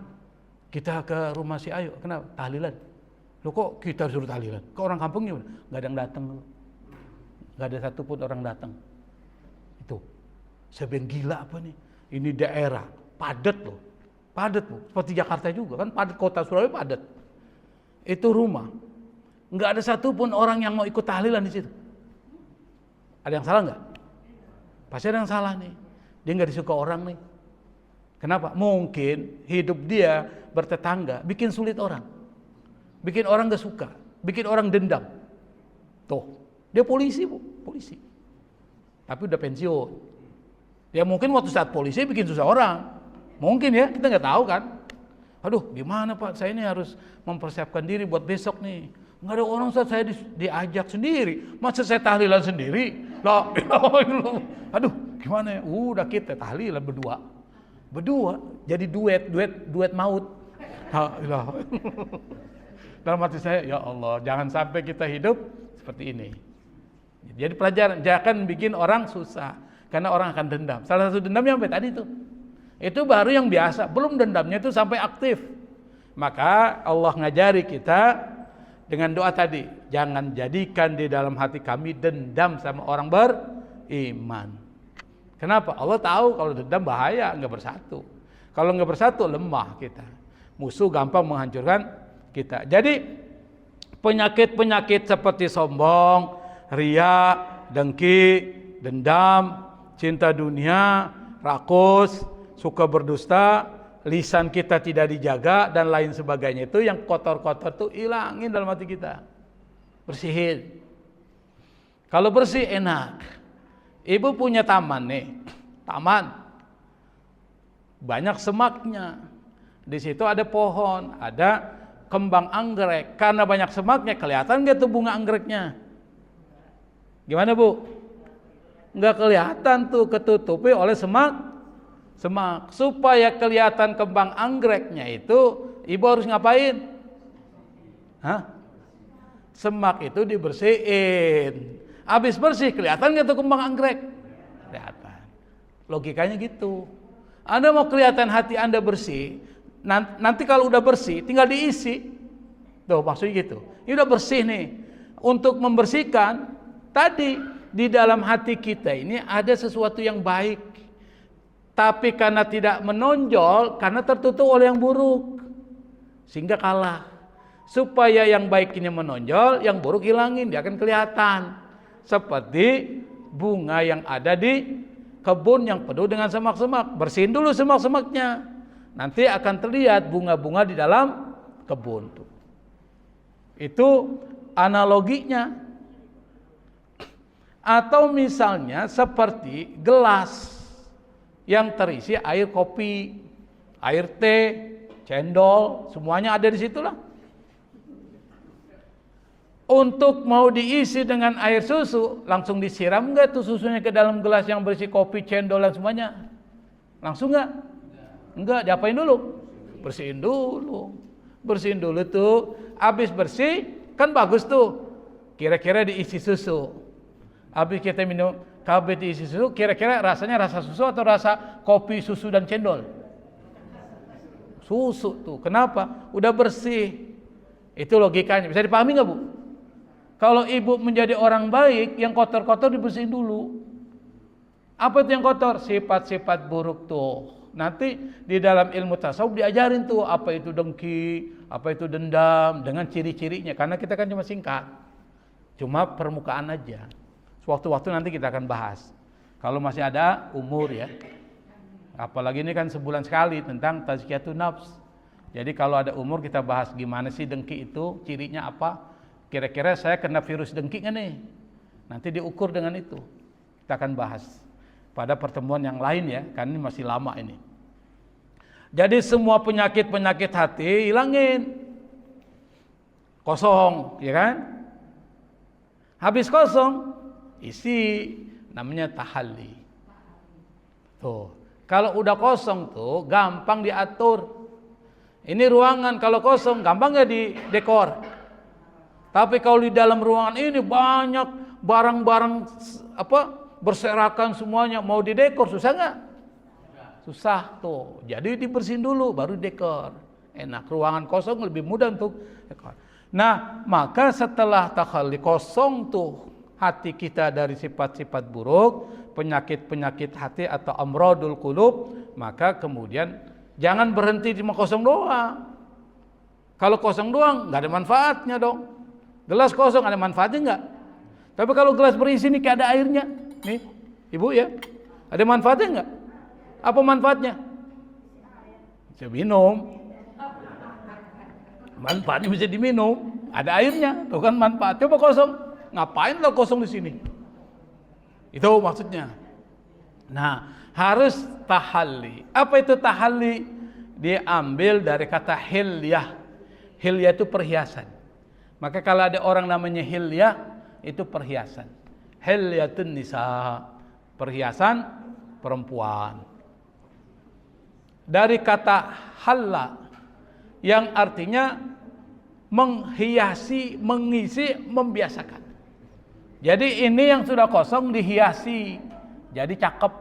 Kita ke rumah si Ayu, kenapa? Tahlilan. Loh kok kita suruh tahlilan? Ke orang kampungnya nggak ada yang datang. Nggak ada satupun orang datang. Itu. Saya bilang gila apa nih? Ini daerah, padat loh. Padat loh. Seperti Jakarta juga kan, padat, kota Surabaya padat. Itu rumah. Nggak ada satupun orang yang mau ikut tahlilan di situ. Ada yang salah nggak? Pasti ada yang salah nih. Dia nggak disuka orang nih. Kenapa? Mungkin hidup dia bertetangga bikin sulit orang, bikin orang nggak suka, bikin orang dendam. Tuh, dia polisi bu, polisi. Tapi udah pensiun. Ya mungkin waktu saat polisi bikin susah orang. Mungkin ya, kita nggak tahu kan. Aduh, gimana Pak? Saya ini harus mempersiapkan diri buat besok nih. Nggak ada orang saat saya diajak sendiri. Masa saya tahlilan sendiri? Lah, aduh, gimana ya? Udah kita tahlilan berdua, jadi duet maut. Dalam hati saya, ya Allah, jangan sampai kita hidup seperti ini. Jadi pelajaran, jangan bikin orang susah, karena orang akan dendam. Salah satu dendamnya sampai tadi itu baru yang biasa, belum dendamnya itu sampai aktif. Maka Allah ngajari kita dengan doa tadi, jangan jadikan di dalam hati kami dendam sama orang beriman. Kenapa? Allah tahu kalau dendam bahaya, nggak bersatu. Kalau nggak bersatu lemah kita. Musuh gampang menghancurkan kita. Jadi penyakit-penyakit seperti sombong, ria, dengki, dendam, cinta dunia, rakus, suka berdusta, lisan kita tidak dijaga dan lain sebagainya, itu yang kotor-kotor tuh hilangin dalam hati kita, bersihin. Kalau bersih enak. Ibu punya taman nih, taman banyak semaknya. Di situ ada pohon, ada kembang anggrek. Karena banyak semaknya, kelihatan nggak tuh bunga anggreknya? Gimana bu? Nggak kelihatan tuh, ketutupi oleh semak. Supaya kelihatan kembang anggreknya itu, ibu harus ngapain? Semak itu dibersihin. Habis bersih, kelihatan nggak tuh kembang anggrek? Kelihatan. Logikanya gitu. Anda mau kelihatan hati Anda bersih, nanti kalau udah bersih, tinggal diisi. Tuh maksudnya gitu. Ini udah bersih nih. Untuk membersihkan, tadi di dalam hati kita ini ada sesuatu yang baik. Tapi karena tidak menonjol, karena tertutup oleh yang buruk, sehingga kalah. Supaya yang baik ini menonjol, yang buruk hilangin, dia akan kelihatan. Seperti bunga yang ada di kebun yang penuh dengan semak-semak. Bersihin dulu semak-semaknya. Nanti akan terlihat bunga-bunga di dalam kebun. Itu analoginya. Atau misalnya seperti gelas yang terisi air kopi, air teh, cendol, semuanya ada di situlah. Untuk mau diisi dengan air susu, langsung disiram enggak tuh susunya ke dalam gelas yang berisi kopi, cendol dan semuanya? Langsung enggak? Enggak, diapain dulu? Bersihin dulu. Bersihin dulu tuh. Habis bersih, kan bagus tuh. Kira-kira diisi susu. Habis kita minum KB diisi susu, kira-kira rasanya rasa susu atau rasa kopi, susu dan cendol? Susu tuh. Kenapa? Udah bersih. Itu logikanya. Bisa dipahami enggak, Bu? Kalau ibu menjadi orang baik, yang kotor-kotor dibersihin dulu. Apa itu yang kotor? Sifat-sifat buruk tuh. Nanti di dalam ilmu tasawuf diajarin tuh apa itu dengki, apa itu dendam, dengan ciri-cirinya. Karena kita kan cuma singkat, cuma permukaan aja. Suatu-waktu nanti kita akan bahas. Kalau masih ada umur ya. Apalagi ini kan sebulan sekali tentang tazkiyatun nafs. Jadi kalau ada umur kita bahas gimana sih dengki itu, cirinya apa. Kira-kira saya kena virus dengki nggak nih? Nanti diukur dengan itu. Kita akan bahas pada pertemuan yang lain ya, karena ini masih lama ini. Jadi semua penyakit-penyakit hati hilangin. Kosong, ya kan? Habis kosong, isi, namanya tahalli. Tuh, kalau udah kosong tuh gampang diatur. Ini ruangan kalau kosong gampang nggak di dekor. Tapi kalau di dalam ruangan ini banyak barang-barang berserakan semuanya, mau didekor susah nggak? Susah tuh. Jadi dibersihin dulu baru dekor. Enak. Ruangan kosong lebih mudah untuk dekor. Nah, maka setelah takhalli kosong tuh hati kita dari sifat-sifat buruk, penyakit-penyakit hati atau amradul qulub, maka kemudian jangan berhenti cuma kosong doang. Kalau kosong doang nggak ada manfaatnya dong. Gelas kosong ada manfaatnya nggak? Tapi kalau gelas berisi nih kayak ada airnya, nih ibu ya, ada manfaatnya nggak? Apa manfaatnya? Bisa minum. Manfaatnya bisa diminum, ada airnya, tuh kan manfaat. Coba kosong, ngapain lo kosong di sini? Itu maksudnya. Nah, harus tahalli. Apa itu tahalli? Diambil dari kata hilyah. Hilyah itu perhiasan. Maka kalau ada orang namanya hilyah, itu perhiasan. Hilyatun nisa, perhiasan perempuan. Dari kata halla, yang artinya menghiasi, mengisi, membiasakan. Jadi ini yang sudah kosong dihiasi, jadi cakep.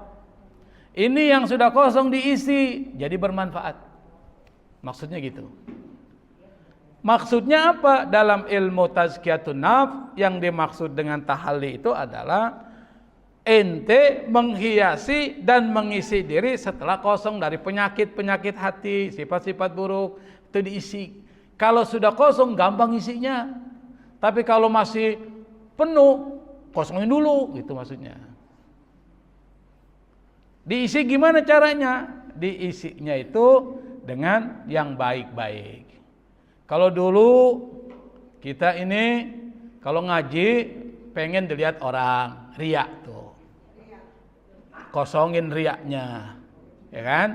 Ini yang sudah kosong diisi, jadi bermanfaat. Maksudnya gitu. Maksudnya apa? Dalam ilmu tazkiyatun nafs yang dimaksud dengan tahalli itu adalah ente menghiasi dan mengisi diri setelah kosong dari penyakit-penyakit hati, sifat-sifat buruk, itu diisi. Kalau sudah kosong gampang isinya. Tapi kalau masih penuh, kosongin dulu, gitu maksudnya. Diisi gimana caranya? Diisinya itu dengan yang baik-baik. Kalau dulu kita ini kalau ngaji pengen dilihat orang, riya tuh. Kosongin riyanya. Ya kan?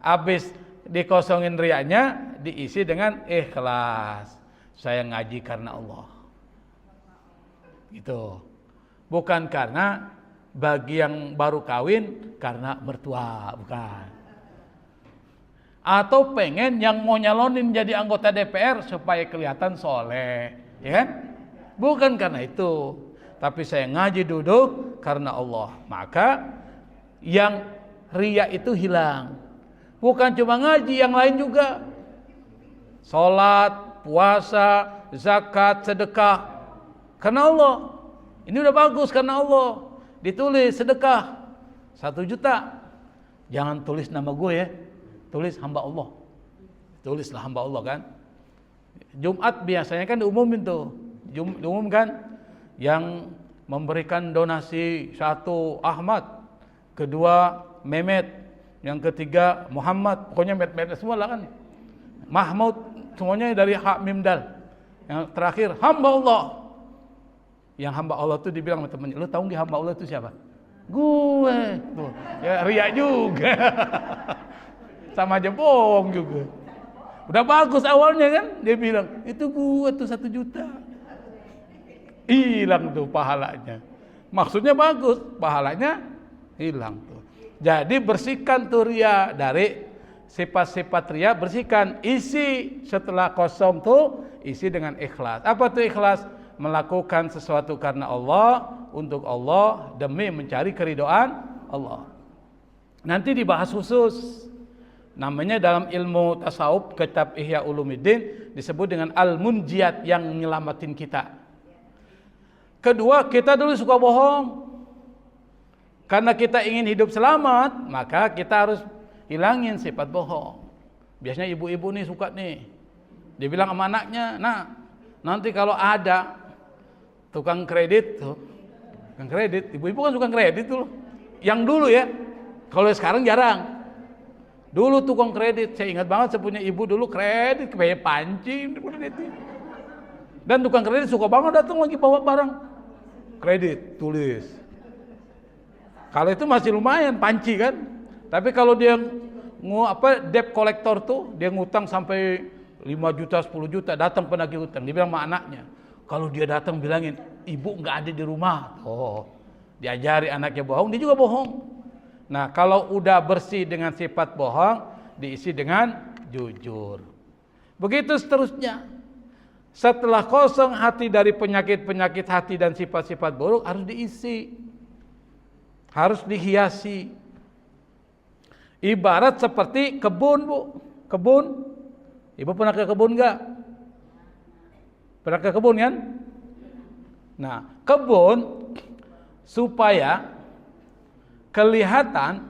Habis dikosongin riyanya, diisi dengan ikhlas. Saya ngaji karena Allah. Gitu. Bukan karena bagi yang baru kawin karena mertua, bukan. Atau pengen yang mau nyalonin jadi anggota DPR supaya kelihatan soleh, ya kan? Bukan karena itu. Tapi saya ngaji duduk karena Allah. Maka yang riya itu hilang. Bukan cuma ngaji, yang lain juga. Salat, puasa, zakat, sedekah karena Allah. Ini udah bagus karena Allah. Ditulis sedekah 1 juta. Jangan tulis nama gue ya. Tulis hamba Allah. Tulislah hamba Allah kan. Jumat biasanya kan diumumin tuh. Diumumkan yang memberikan donasi 1 Ahmad, kedua Mehmet, yang ketiga Muhammad, pokoknya Mehmet semua lah kan. Mahmud semuanya dari hak mimdal. Yang terakhir hamba Allah. Yang hamba Allah tuh dibilang sama temennya, lu tahu nggak hamba Allah itu siapa? Gue. Tuh, ya riak juga. Sama aja bohong juga. Udah bagus awalnya kan, dia bilang itu gue tuh 1 juta. Hilang tuh pahalanya. Maksudnya bagus, pahalanya hilang tuh. Jadi bersihkan tuh riya dari sifat-sifat riya, bersihkan. Isi setelah kosong tuh, isi dengan ikhlas. Apa tuh ikhlas? Melakukan sesuatu karena Allah, untuk Allah, demi mencari keridhaan Allah. Nanti dibahas khusus. Namanya dalam ilmu tasawuf, kitab Ihya Ulumuddin disebut dengan al-munjiyat, yang nyelamatin kita. Kedua, kita dulu suka bohong. Karena kita ingin hidup selamat, maka kita harus hilangin sifat bohong. Biasanya ibu-ibu nih suka nih. Dia bilang sama anaknya, "Nah, nanti kalau ada tukang kredit tuh, tukang kredit, ibu-ibu kan suka kredit tuh. Yang dulu ya, kalau sekarang jarang. Dulu tukang kredit, saya ingat banget saya punya ibu dulu kredit, kayak pancing. Dan tukang kredit suka banget datang lagi bawa barang. Kredit, tulis. Kalau itu masih lumayan panci kan. Tapi kalau dia debt collector tuh, dia ngutang sampai 5 juta, 10 juta, datang penagih hutang, dia bilang sama anaknya. Kalau dia datang bilangin, ibu nggak ada di rumah. Oh, diajari anaknya bohong, dia juga bohong. Nah, kalau udah bersih dengan sifat bohong, diisi dengan jujur. Begitu seterusnya. Setelah kosong hati dari penyakit-penyakit hati dan sifat-sifat buruk, harus diisi. Harus dihiasi. Ibarat seperti kebun, Bu. Kebun. Ibu pernah ke kebun enggak? Pernah ke kebun kan? Nah, kebun supaya kelihatan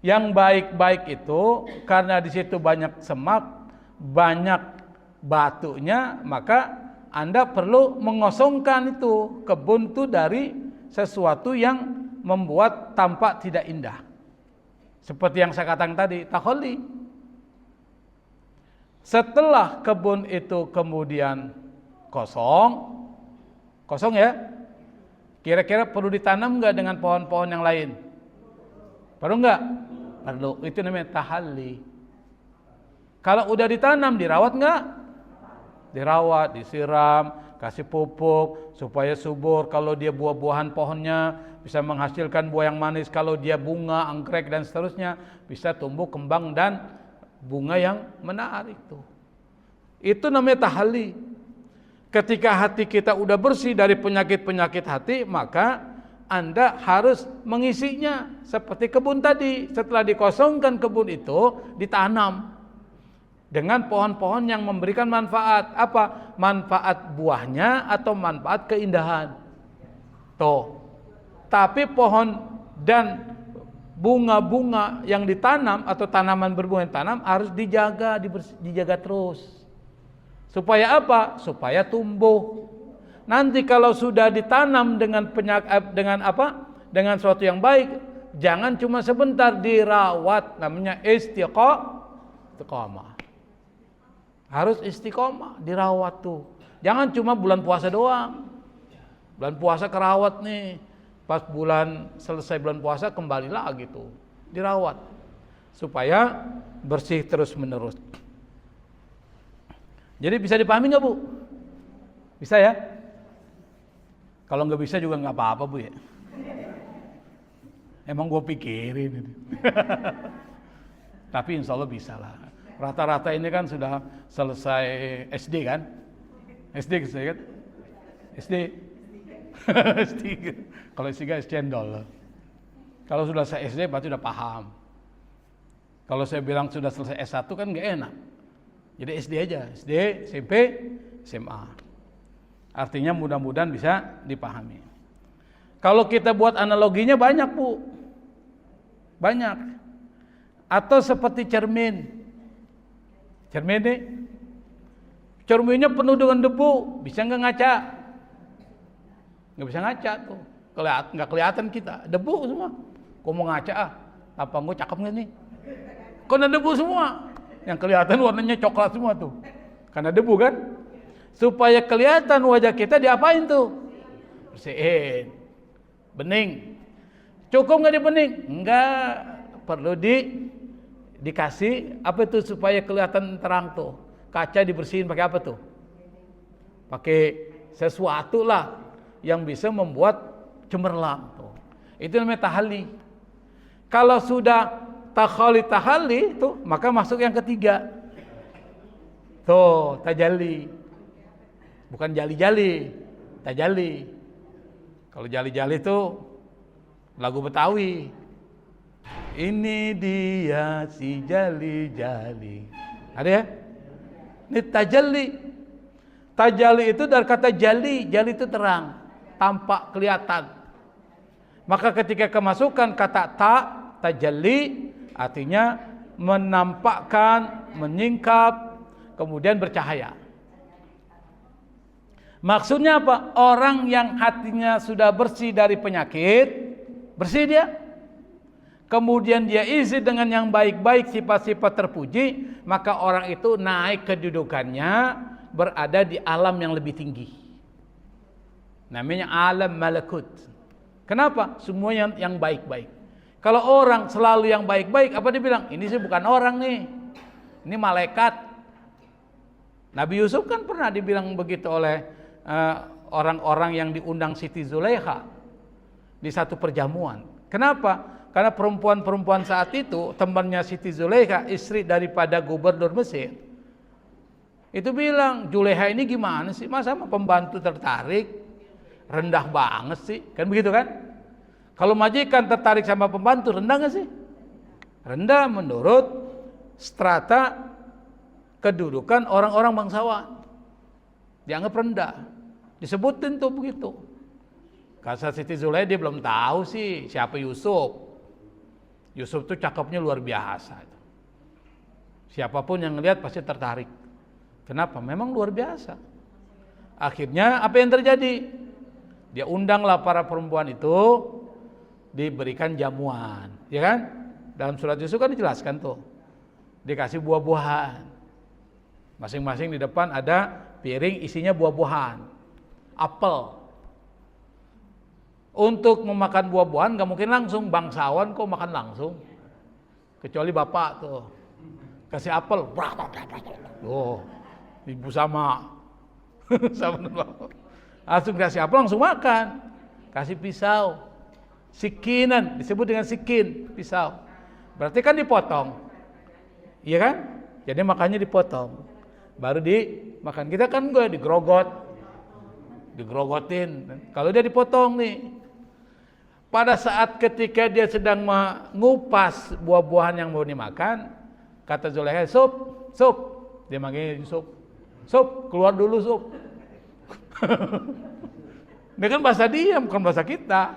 yang baik-baik itu, karena di situ banyak semak, banyak batunya, maka Anda perlu mengosongkan itu kebun itu dari sesuatu yang membuat tampak tidak indah. Seperti yang saya katakan tadi, takhalli. Setelah kebun itu kemudian kosong ya, kira-kira perlu ditanam nggak dengan pohon-pohon yang lain? Perlu nggak? Perlu. Itu namanya tahalli. Kalau udah ditanam, dirawat nggak? Dirawat, disiram, kasih pupuk supaya subur. Kalau dia buah-buahan pohonnya bisa menghasilkan buah yang manis. Kalau dia bunga, anggrek dan seterusnya, bisa tumbuh kembang dan bunga yang menarik tuh. Itu namanya tahalli. Ketika hati kita udah bersih dari penyakit-penyakit hati, maka Anda harus mengisinya seperti kebun tadi. Setelah dikosongkan kebun itu, ditanam dengan pohon-pohon yang memberikan manfaat. Apa? Manfaat buahnya atau manfaat keindahan. Tuh. Tapi pohon dan bunga-bunga yang ditanam atau tanaman berbunga yang ditanam harus dijaga terus. Supaya apa? Supaya tumbuh. Nanti kalau sudah ditanam dengan dengan sesuatu yang baik, jangan cuma sebentar, dirawat, namanya istiqamah. Harus istiqamah, dirawat tuh. Jangan cuma bulan puasa doang. Bulan puasa kerawat nih. Pas selesai bulan puasa kembali lagi tuh, dirawat supaya bersih terus menerus. Jadi bisa dipahami nggak, Bu? Bisa ya? Kalau nggak bisa juga nggak apa-apa, Bu ya. Emang gue pikirin itu. Tapi insya Allah bisa lah. Rata-rata ini kan sudah selesai SD kan? SD kan? SD. SD. Kalau S3 cendol. Kalau sudah selesai SD berarti udah paham. Kalau saya bilang sudah selesai S1 kan nggak enak. Jadi SD aja, SD, SMP, SMA. Artinya mudah-mudahan bisa dipahami. Kalau kita buat analoginya banyak, Bu. Banyak. Atau seperti cermin. Cermin nih. Cerminnya penuh dengan debu, bisa nggak ngaca? Nggak bisa ngaca tuh. Nggak kelihatan kita, debu semua. Kok mau ngaca tampang gue cakep nggak nih? Karena debu semua. Yang kelihatan warnanya coklat semua tuh. Karena debu kan. Supaya kelihatan wajah kita diapain tuh? Bersihin. Bening. Cukup nggak dibening? Enggak. Perlu dikasih apa itu supaya kelihatan terang tuh. Kaca dibersihin pakai apa tuh? Pakai sesuatu lah yang bisa membuat cemerlang tuh. Itu namanya tahalli. Kalau sudah tahalli tuh, maka masuk yang ketiga. Tuh, tajalli. Bukan jali-jali, tajalli. Kalau jali-jali itu lagu Betawi. Ini dia si jali-jali. Ada ya? Ini tajalli. Tajalli itu dari kata jali. Jali itu terang, tampak, kelihatan. Maka ketika kemasukan kata tajalli, artinya menampakkan, menyingkap, kemudian bercahaya. Maksudnya apa? Orang yang hatinya sudah bersih dari penyakit, bersih dia. Kemudian dia isi dengan yang baik-baik, sifat-sifat terpuji, maka orang itu naik kedudukannya, berada di alam yang lebih tinggi. Namanya alam malakut. Kenapa? Semua yang baik-baik. Kalau orang selalu yang baik-baik, apa dia bilang? Ini sih bukan orang nih, ini malaikat. Nabi Yusuf kan pernah dibilang begitu oleh orang-orang yang diundang Siti Zulaikha di satu perjamuan. Kenapa? Karena perempuan-perempuan saat itu, temannya Siti Zulaikha, istri daripada gubernur Mesir, itu bilang, Zulaikha ini gimana sih? Masa sama pembantu tertarik? Rendah banget sih. Kan begitu kan? Kalau majikan tertarik sama pembantu, rendah gak sih? Rendah menurut strata kedudukan orang-orang bangsawan. Dianggap rendah. Disebutin tuh begitu. Kata Siti Zulaikha, dia belum tahu sih siapa Yusuf. Yusuf tuh cakepnya luar biasa. Siapapun yang ngelihat pasti tertarik. Kenapa? Memang luar biasa. Akhirnya apa yang terjadi? Dia undanglah para perempuan itu, diberikan jamuan, ya kan? Dalam surat Yusuf kan dijelaskan tuh. Dikasih buah-buahan. Masing-masing di depan ada piring isinya buah-buahan. Apel. Untuk memakan buah-buahan gak mungkin langsung, bangsawan kok makan langsung. Kecuali bapak tuh. Kasih apel. Oh, ibu sama bapak. Langsung kasih apel langsung makan. Kasih pisau. Sikinan, disebut dengan sikin, pisau. Berarti kan dipotong. Iya kan? Jadi makannya dipotong. Baru dimakan. Kita kan gue digrogotin. Kalau dia dipotong nih. Pada saat ketika dia sedang mengupas buah-buahan yang mau dimakan, kata Zulaikha, sup. Dia manggilnya Yusuf. Sup, keluar dulu sup. Ini kan bahasa dia, bukan bahasa kita.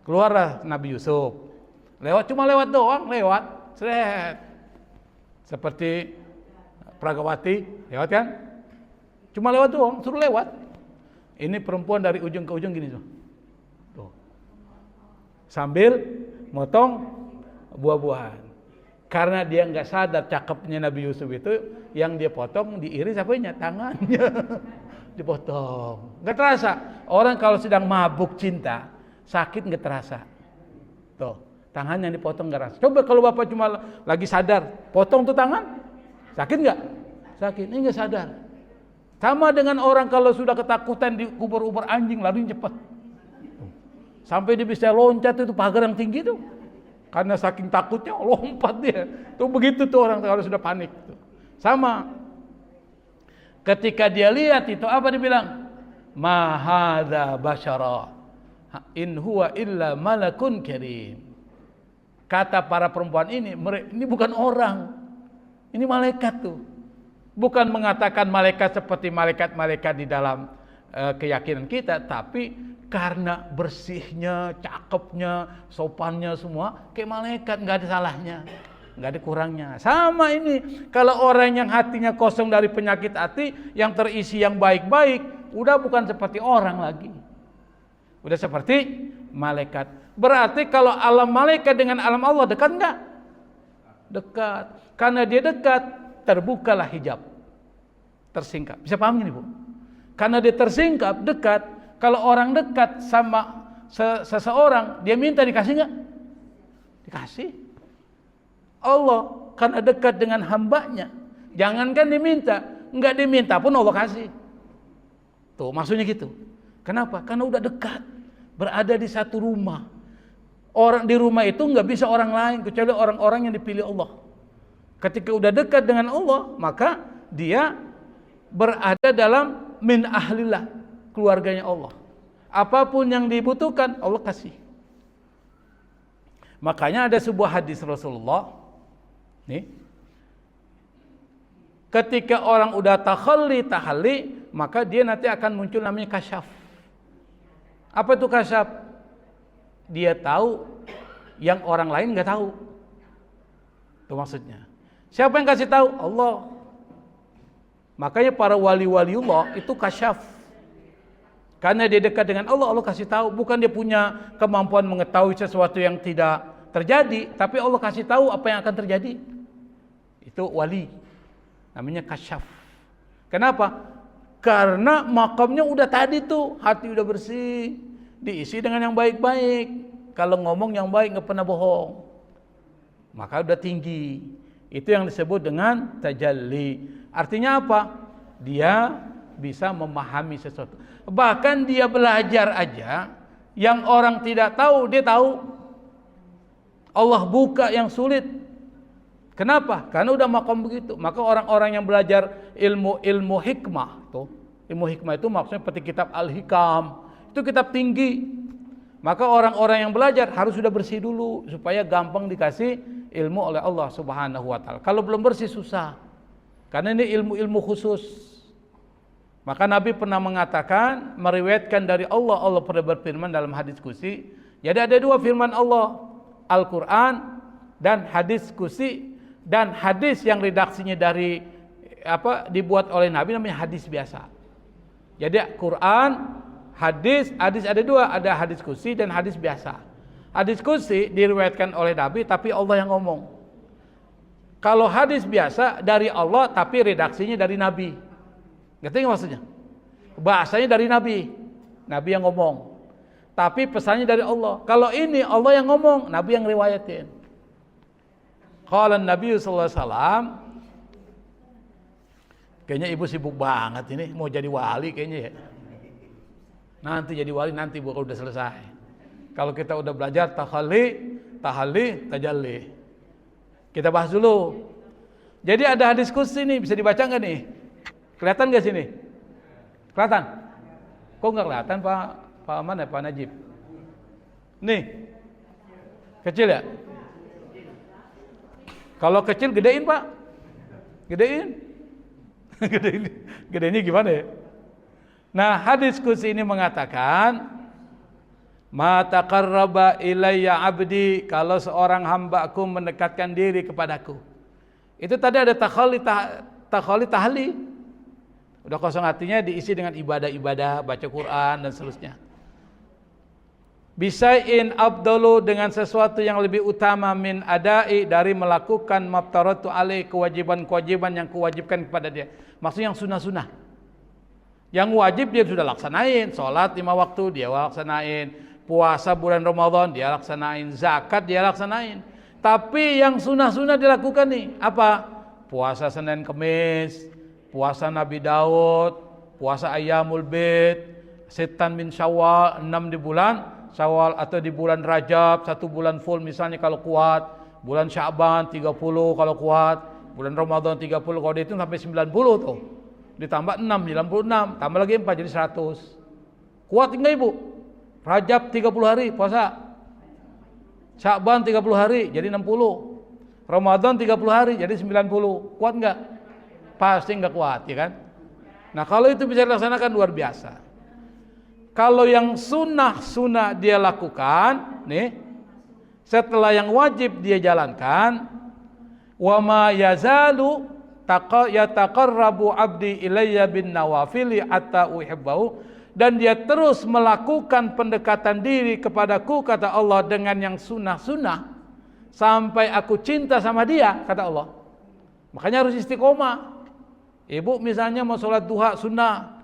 Keluarlah Nabi Yusuf. Cuma lewat doang, seret. Seperti Pragawati, lewat kan? Cuma lewat doang, suruh lewat. Ini perempuan dari ujung ke ujung gini tuh. Sambil motong buah-buahan. Karena dia nggak sadar cakepnya Nabi Yusuf itu, yang dia potong diiris apanya? Tangannya. Dipotong. Nggak terasa. Orang kalau sedang mabuk cinta, sakit nggak terasa. Tuh, tangannya dipotong nggak terasa. Coba kalau bapak cuma lagi sadar, potong tuh tangan, sakit nggak? Sakit. Ini nggak sadar. Sama dengan orang kalau sudah ketakutan di kubur-kubur anjing, larinya cepat. Sampai dia bisa loncat itu pagar yang tinggi tuh. Karena saking takutnya lompat dia. Tuh begitu tuh orang kalau sudah panik. Sama. Ketika dia lihat itu apa dia bilang? Ma hadza basyara in huwa illa malakun karim. Kata para perempuan ini bukan orang. Ini malaikat tuh. Bukan mengatakan malaikat seperti malaikat-malaikat di dalam keyakinan kita, tapi karena bersihnya, cakepnya, sopannya semua kayak malaikat, nggak ada salahnya, nggak ada kurangnya. Sama ini, kalau orang yang hatinya kosong dari penyakit hati, yang terisi yang baik-baik, udah bukan seperti orang lagi, udah seperti malaikat. Berarti kalau alam malaikat dengan alam Allah dekat nggak? Dekat. Karena dia dekat, terbukalah hijab, tersingkap. Bisa paham ini Bu? Karena dia tersingkap, dekat. Kalau orang dekat sama seseorang, dia minta dikasih nggak? Dikasih. Allah karena dekat dengan hambanya, jangankan diminta, nggak diminta pun Allah kasih. Tuh maksudnya gitu. Kenapa? Karena udah dekat, berada di satu rumah. Orang di rumah itu nggak bisa orang lain kecuali orang-orang yang dipilih Allah. Ketika udah dekat dengan Allah, maka dia berada dalam min ahlillah, keluarganya Allah. Apapun yang dibutuhkan Allah kasih. Makanya ada sebuah hadis Rasulullah nih, ketika orang udah tahalli, maka dia nanti akan muncul namanya kasyaf. Apa itu kasyaf? Dia tahu yang orang lain nggak tahu. Itu maksudnya. Siapa yang kasih tahu? Allah. Makanya para wali-waliullah itu kasyaf. Karena dia dekat dengan Allah, Allah kasih tahu. Bukan dia punya kemampuan mengetahui sesuatu yang tidak terjadi, tapi Allah kasih tahu apa yang akan terjadi. Itu wali. Namanya kasyaf. Kenapa? Karena makamnya udah tadi tuh, hati udah bersih, diisi dengan yang baik-baik. Kalau ngomong yang baik, nggak pernah bohong, maka udah tinggi. Itu yang disebut dengan tajalli. Artinya apa? Dia bisa memahami sesuatu. Bahkan dia belajar aja, yang orang tidak tahu, dia tahu. Allah buka yang sulit. Kenapa? Karena udah makom begitu. Maka orang-orang yang belajar ilmu hikmah, tuh, ilmu hikmah itu maksudnya seperti kitab Al-Hikam, itu kitab tinggi. Maka orang-orang yang belajar harus sudah bersih dulu supaya gampang dikasih ilmu oleh Allah Subhanahu wa taala. Kalau belum bersih susah. Karena ini ilmu-ilmu khusus. Maka Nabi pernah mengatakan, meriwayatkan dari Allah, Allah pernah berfirman dalam hadis qudsi. Jadi ada dua firman Allah, Al-Qur'an dan hadis qudsi. Dan hadis yang redaksinya dari dibuat oleh Nabi namanya hadis biasa. Jadi Quran, hadis ada dua, ada hadis qudsi dan hadis biasa. Hadis qudsi diriwayatkan oleh Nabi tapi Allah yang ngomong. Kalau hadis biasa dari Allah tapi redaksinya dari Nabi. Ngerti nggak maksudnya? Bahasanya dari Nabi, Nabi yang ngomong. Tapi pesannya dari Allah. Kalau ini Allah yang ngomong, Nabi yang riwayatin. Qala Nabi sallallahu alaihi wasallam, kayaknya ibu sibuk banget ini, mau jadi wali kayaknya ya. Nanti jadi wali nanti baru udah selesai. Kalau kita udah belajar tahalli, tajalli. Kita bahas dulu. Jadi ada hadis qudsi nih, bisa dibaca nggak nih? Kelihatan nggak sini? Kelihatan? Kok nggak kelihatan Pak mana Pak Najib? Nih, kecil ya? Kalau kecil gedein Pak, gedein. Gedenya gimana ya? Nah, hadis qudsi ini mengatakan, ma taqarraba ilayya abdi, kalau seorang hambaku mendekatkan diri kepadaku. Itu tadi ada takhalli tahli. Udah kosong hatinya diisi dengan ibadah-ibadah, baca Quran dan seterusnya. Bisain abdalu, dengan sesuatu yang lebih utama min adai, dari melakukan maftaratu alai, kewajiban-kewajiban yang kewajibkan kepada dia. Maksudnya yang sunnah-sunnah. Yang wajib dia sudah laksanain, sholat 5 waktu dia laksanain, puasa bulan Ramadan dia laksanain, zakat dia laksanain. Tapi yang sunnah-sunnah dilakukan nih, apa? Puasa Senin Kemis, puasa Nabi Daud, puasa Ayyamul Bid, Sitan min Syawal, 6 di bulan Syawal atau di bulan Rajab, 1 bulan full misalnya kalau kuat, bulan Sya'ban 30 kalau kuat, bulan Ramadan 30, kalau dihitung sampai 90 tuh. Ditambah 6, 96, tambah lagi 4 jadi 100. Kuat enggak Ibu? Rajab 30 hari puasa. Sya'ban 30 hari jadi 60. Ramadan 30 hari jadi 90. Kuat enggak? Pasti enggak kuat, ya kan? Nah, kalau itu bisa dilaksanakan luar biasa. Kalau yang sunnah dia lakukan, nih, setelah yang wajib dia jalankan, wa ma yazalu yataqarrabu abdi ilayya bin nawafili hatta uhibbahu, dan dia terus melakukan pendekatan diri kepadaku, kata Allah, dengan yang sunnah-sunnah sampai aku cinta sama dia, kata Allah. Makanya harus istiqomah. Ibu misalnya mau sholat duha sunnah,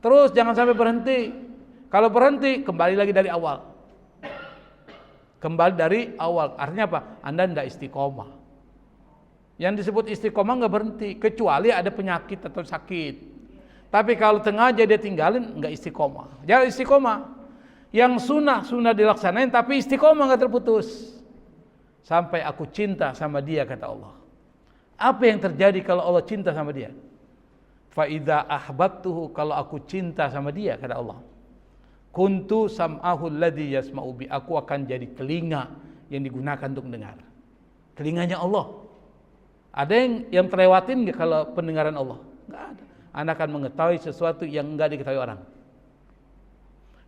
terus jangan sampai berhenti. Kalau berhenti, kembali lagi dari awal. Kembali dari awal. Artinya apa? Anda tidak istiqomah. Yang disebut istiqomah nggak berhenti, kecuali ada penyakit atau sakit. Tapi kalau tengah aja dia tinggalin, nggak istiqomah. Jangan istiqomah. Yang sunnah dilaksanain, tapi istiqomah nggak terputus. Sampai aku cinta sama dia, kata Allah. Apa yang terjadi kalau Allah cinta sama dia? Fa idza ahbabtuhu, kalau aku cinta sama dia, kata Allah, kuntu sam'ahu alladhi yasma'u bi, aku akan jadi telinga yang digunakan untuk mendengar. Telinganya Allah. Ada yang terlewatin enggak kalau pendengaran Allah? Enggak ada. Anda akan mengetahui sesuatu yang enggak diketahui orang.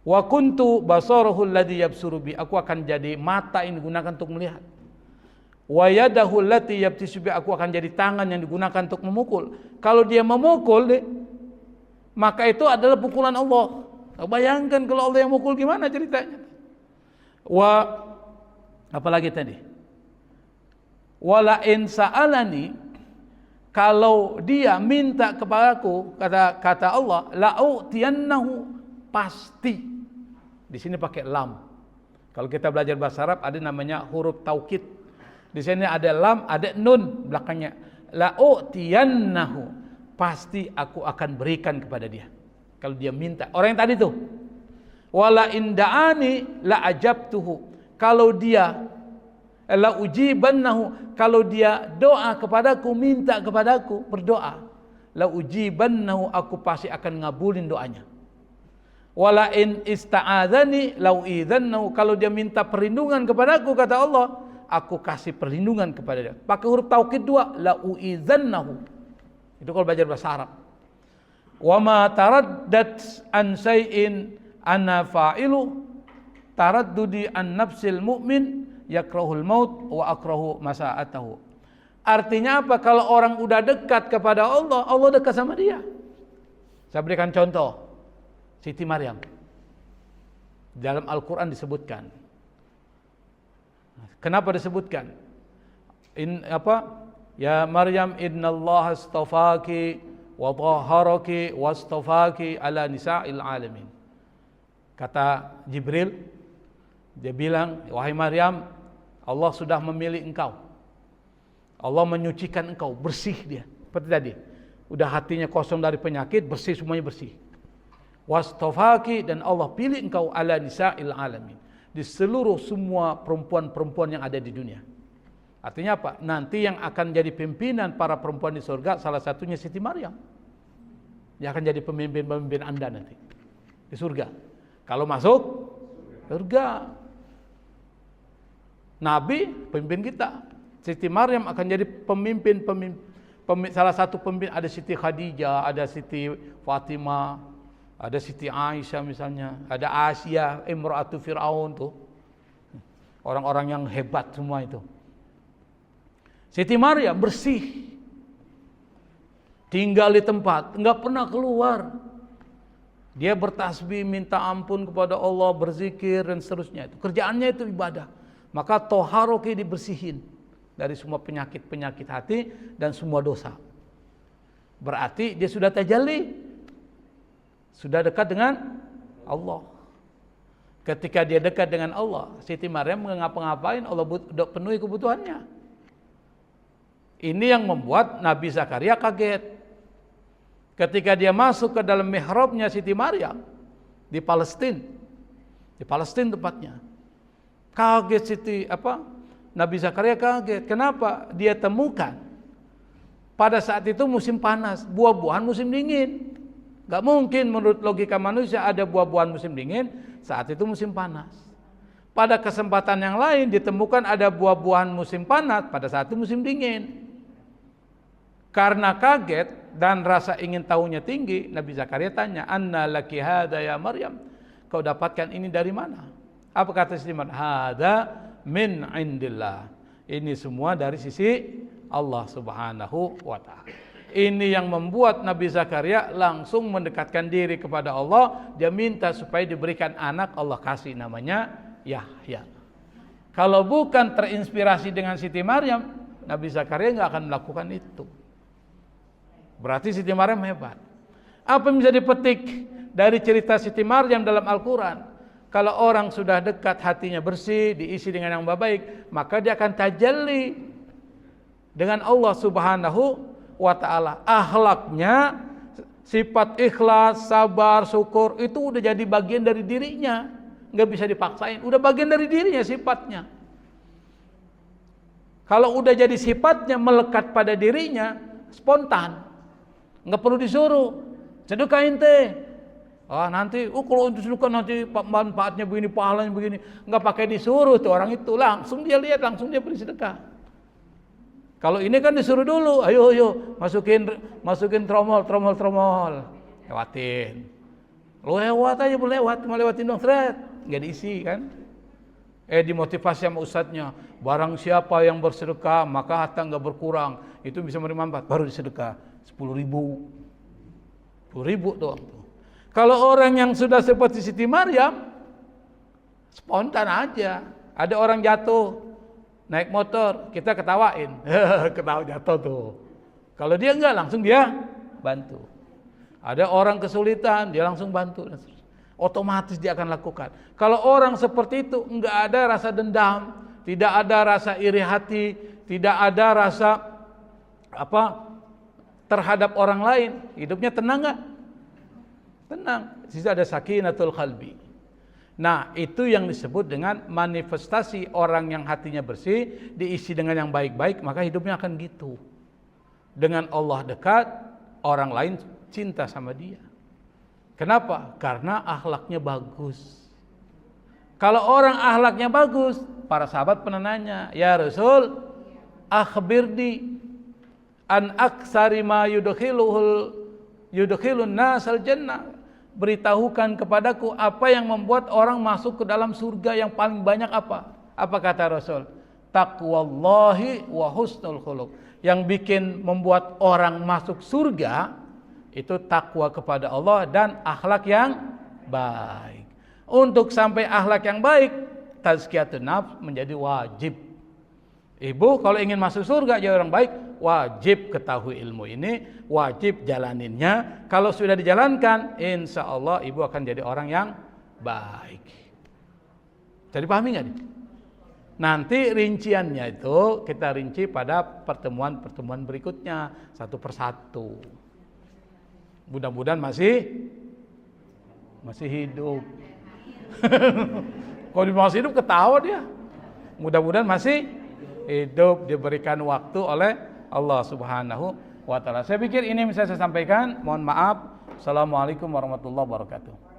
Wa kuntu basarahu alladhi yabsuru bi, aku akan jadi mata yang digunakan untuk melihat. Wa yadahu allati yabtishu bi, aku akan jadi tangan yang digunakan untuk memukul. Kalau dia memukul, maka itu adalah pukulan Allah. Bayangkan kalau Allah yang mukul gimana ceritanya? Apalagi tadi? Wala in sa'alani, kalau dia minta kepadaku, kata Allah, la'utiyannahu, pasti Di sini pakai lam. Kalau kita belajar bahasa Arab ada namanya huruf taukid. Di sini ada lam, ada nun belakangnya. La u'tiyannahu. Pasti aku akan berikan kepada dia. Kalau dia minta. Orang yang tadi tuh. Wala inda'ani la ajabtuhu. Kalau dia la ujibannahu, kalau dia doa kepadaku, minta kepadaku, berdoa, la ujibannahu, aku pasti akan ngabulin doanya. Wala in ista'adzani la uidzannahu, kalau dia minta perlindungan kepadaku, kata Allah, aku kasih perlindungan kepada dia. Pakai huruf taukid 2, la uidzannahu. Itu kalau belajar bahasa Arab. Wa ma taraddat an syai'in ana fa'ilu taraddudi an nafsil mu'min yakrahul maut wa akrahu masa'atahu. Artinya apa? Kalau orang udah dekat kepada Allah, Allah dekat sama dia. Saya berikan contoh. Siti Maryam. Dalam Al-Quran disebutkan. Kenapa disebutkan? Ya Maryam innallaha astafaki wa tahharaki wastafaki ala nisa'il alamin. Kata Jibril, dia bilang, wahai Maryam, Allah sudah memilih engkau. Allah menyucikan engkau, bersih dia. Seperti tadi, udah hatinya kosong dari penyakit, bersih, semuanya bersih. Wastafaki, dan Allah pilih engkau ala nisa'il alamin, di seluruh semua perempuan-perempuan yang ada di dunia. Artinya apa? Nanti yang akan jadi pimpinan para perempuan di surga, salah satunya Siti Maryam. Dia akan jadi pemimpin-pemimpin Anda nanti di surga. Kalau masuk surga, Nabi pemimpin kita. Siti Maryam akan jadi pemimpin, salah satu pemimpin. Ada Siti Khadijah, ada Siti Fatimah, ada Siti Aisyah misalnya, ada Asia, Imra'atu Fir'aun tuh. Orang-orang yang hebat semua itu. Siti Maryam bersih, tinggal di tempat, enggak pernah keluar. Dia bertasbih, minta ampun kepada Allah, berzikir dan seterusnya. Itu kerjaannya itu ibadah. Maka toharoki dibersihin dari semua penyakit-penyakit hati dan semua dosa. Berarti dia sudah tajalli, sudah dekat dengan Allah. Ketika dia dekat dengan Allah, Siti Maryam ngapa-ngapain, Allah penuhi kebutuhannya. Ini yang membuat Nabi Zakaria kaget. Ketika dia masuk ke dalam mihrabnya Siti Maryam di Palestina. Di Palestina tepatnya. Kaget Nabi Zakaria kaget. Kenapa? Dia temukan pada saat itu musim panas, buah-buahan musim dingin. Gak mungkin menurut logika manusia ada buah-buahan musim dingin, saat itu musim panas. Pada kesempatan yang lain ditemukan ada buah-buahan musim panas, pada saat itu musim dingin. Karena kaget dan rasa ingin tahunya tinggi, Nabi Zakaria tanya, "Anna laki hadza ya Maryam?" Kau dapatkan ini dari mana? Apa kata Siti Maryam? "Hadza min indillah." Ini semua dari sisi Allah Subhanahu wa taala. Ini yang membuat Nabi Zakaria langsung mendekatkan diri kepada Allah. Dia minta supaya diberikan anak, Allah kasih namanya Yahya. Kalau bukan terinspirasi dengan Siti Maryam, Nabi Zakaria nggak akan melakukan itu. Berarti Siti Maryam hebat. Apa yang bisa dipetik dari cerita Siti Maryam dalam Al-Quran? Kalau orang sudah dekat, hatinya bersih, diisi dengan yang baik, maka dia akan tajalli dengan Allah Subhanahu wa ta'ala. Akhlaknya, sifat ikhlas, sabar, syukur, itu udah jadi bagian dari dirinya. Nggak bisa dipaksain, udah bagian dari dirinya sifatnya. Kalau udah jadi sifatnya, melekat pada dirinya, spontan. Nggak perlu disuruh, sedekah ente. Nanti, kalau untuk sedekah nanti manfaatnya begini, pahalanya begini. Nggak pakai disuruh tuh orang itu, langsung dia lihat, langsung dia beri sedekah. Kalau ini kan disuruh dulu, ayo masukin tromol, lewatin. Lo lewat aja, boleh lewat, mau lewatin dong, seret, nggak diisi kan? Dimotivasi sama ustadznya, barang siapa yang bersedekah maka harta nggak berkurang, itu bisa menerima manfaat, baru disedekah 10.000 doang tuh. Kalau orang yang sudah seperti Siti Maryam, spontan aja. Ada orang jatuh naik motor, kita ketawain, ketawa jatuh tuh. Kalau dia enggak, langsung dia bantu. Ada orang kesulitan, dia langsung bantu. Otomatis dia akan lakukan. Kalau orang seperti itu enggak ada rasa dendam, tidak ada rasa iri hati, tidak ada rasa terhadap orang lain, hidupnya tenang enggak? Tenang. Di situ ada sakinatul qalbi. Nah, itu yang disebut dengan manifestasi orang yang hatinya bersih, diisi dengan yang baik-baik, maka hidupnya akan gitu. Dengan Allah dekat, orang lain cinta sama dia. Kenapa? Karena akhlaknya bagus. Kalau orang akhlaknya bagus, para sahabat pernah nanya, "Ya Rasul, akhbirni an aksari ma yudkhilun nasal jannah." Beritahukan kepadaku apa yang membuat orang masuk ke dalam surga yang paling banyak apa? Apa kata Rasul? Taqwallahi wa husnul khuluq. Yang bikin membuat orang masuk surga itu takwa kepada Allah dan akhlak yang baik. Untuk sampai akhlak yang baik, tazkiyatun nafs menjadi wajib. Ibu kalau ingin masuk surga jadi orang baik, wajib ketahui ilmu ini, wajib jalaninnya. Kalau sudah dijalankan, insya Allah ibu akan jadi orang yang baik. Jadi pahami nggak nih? Nanti rinciannya itu kita rinci pada pertemuan-pertemuan berikutnya, satu persatu. Mudah-mudahan masih hidup. Kalau masih hidup ketawa dia. Mudah-mudahan masih hidup, diberikan waktu oleh Allah Subhanahu wa taala. Saya pikir ini bisa saya sampaikan. Mohon maaf. Assalamualaikum warahmatullahi wabarakatuh.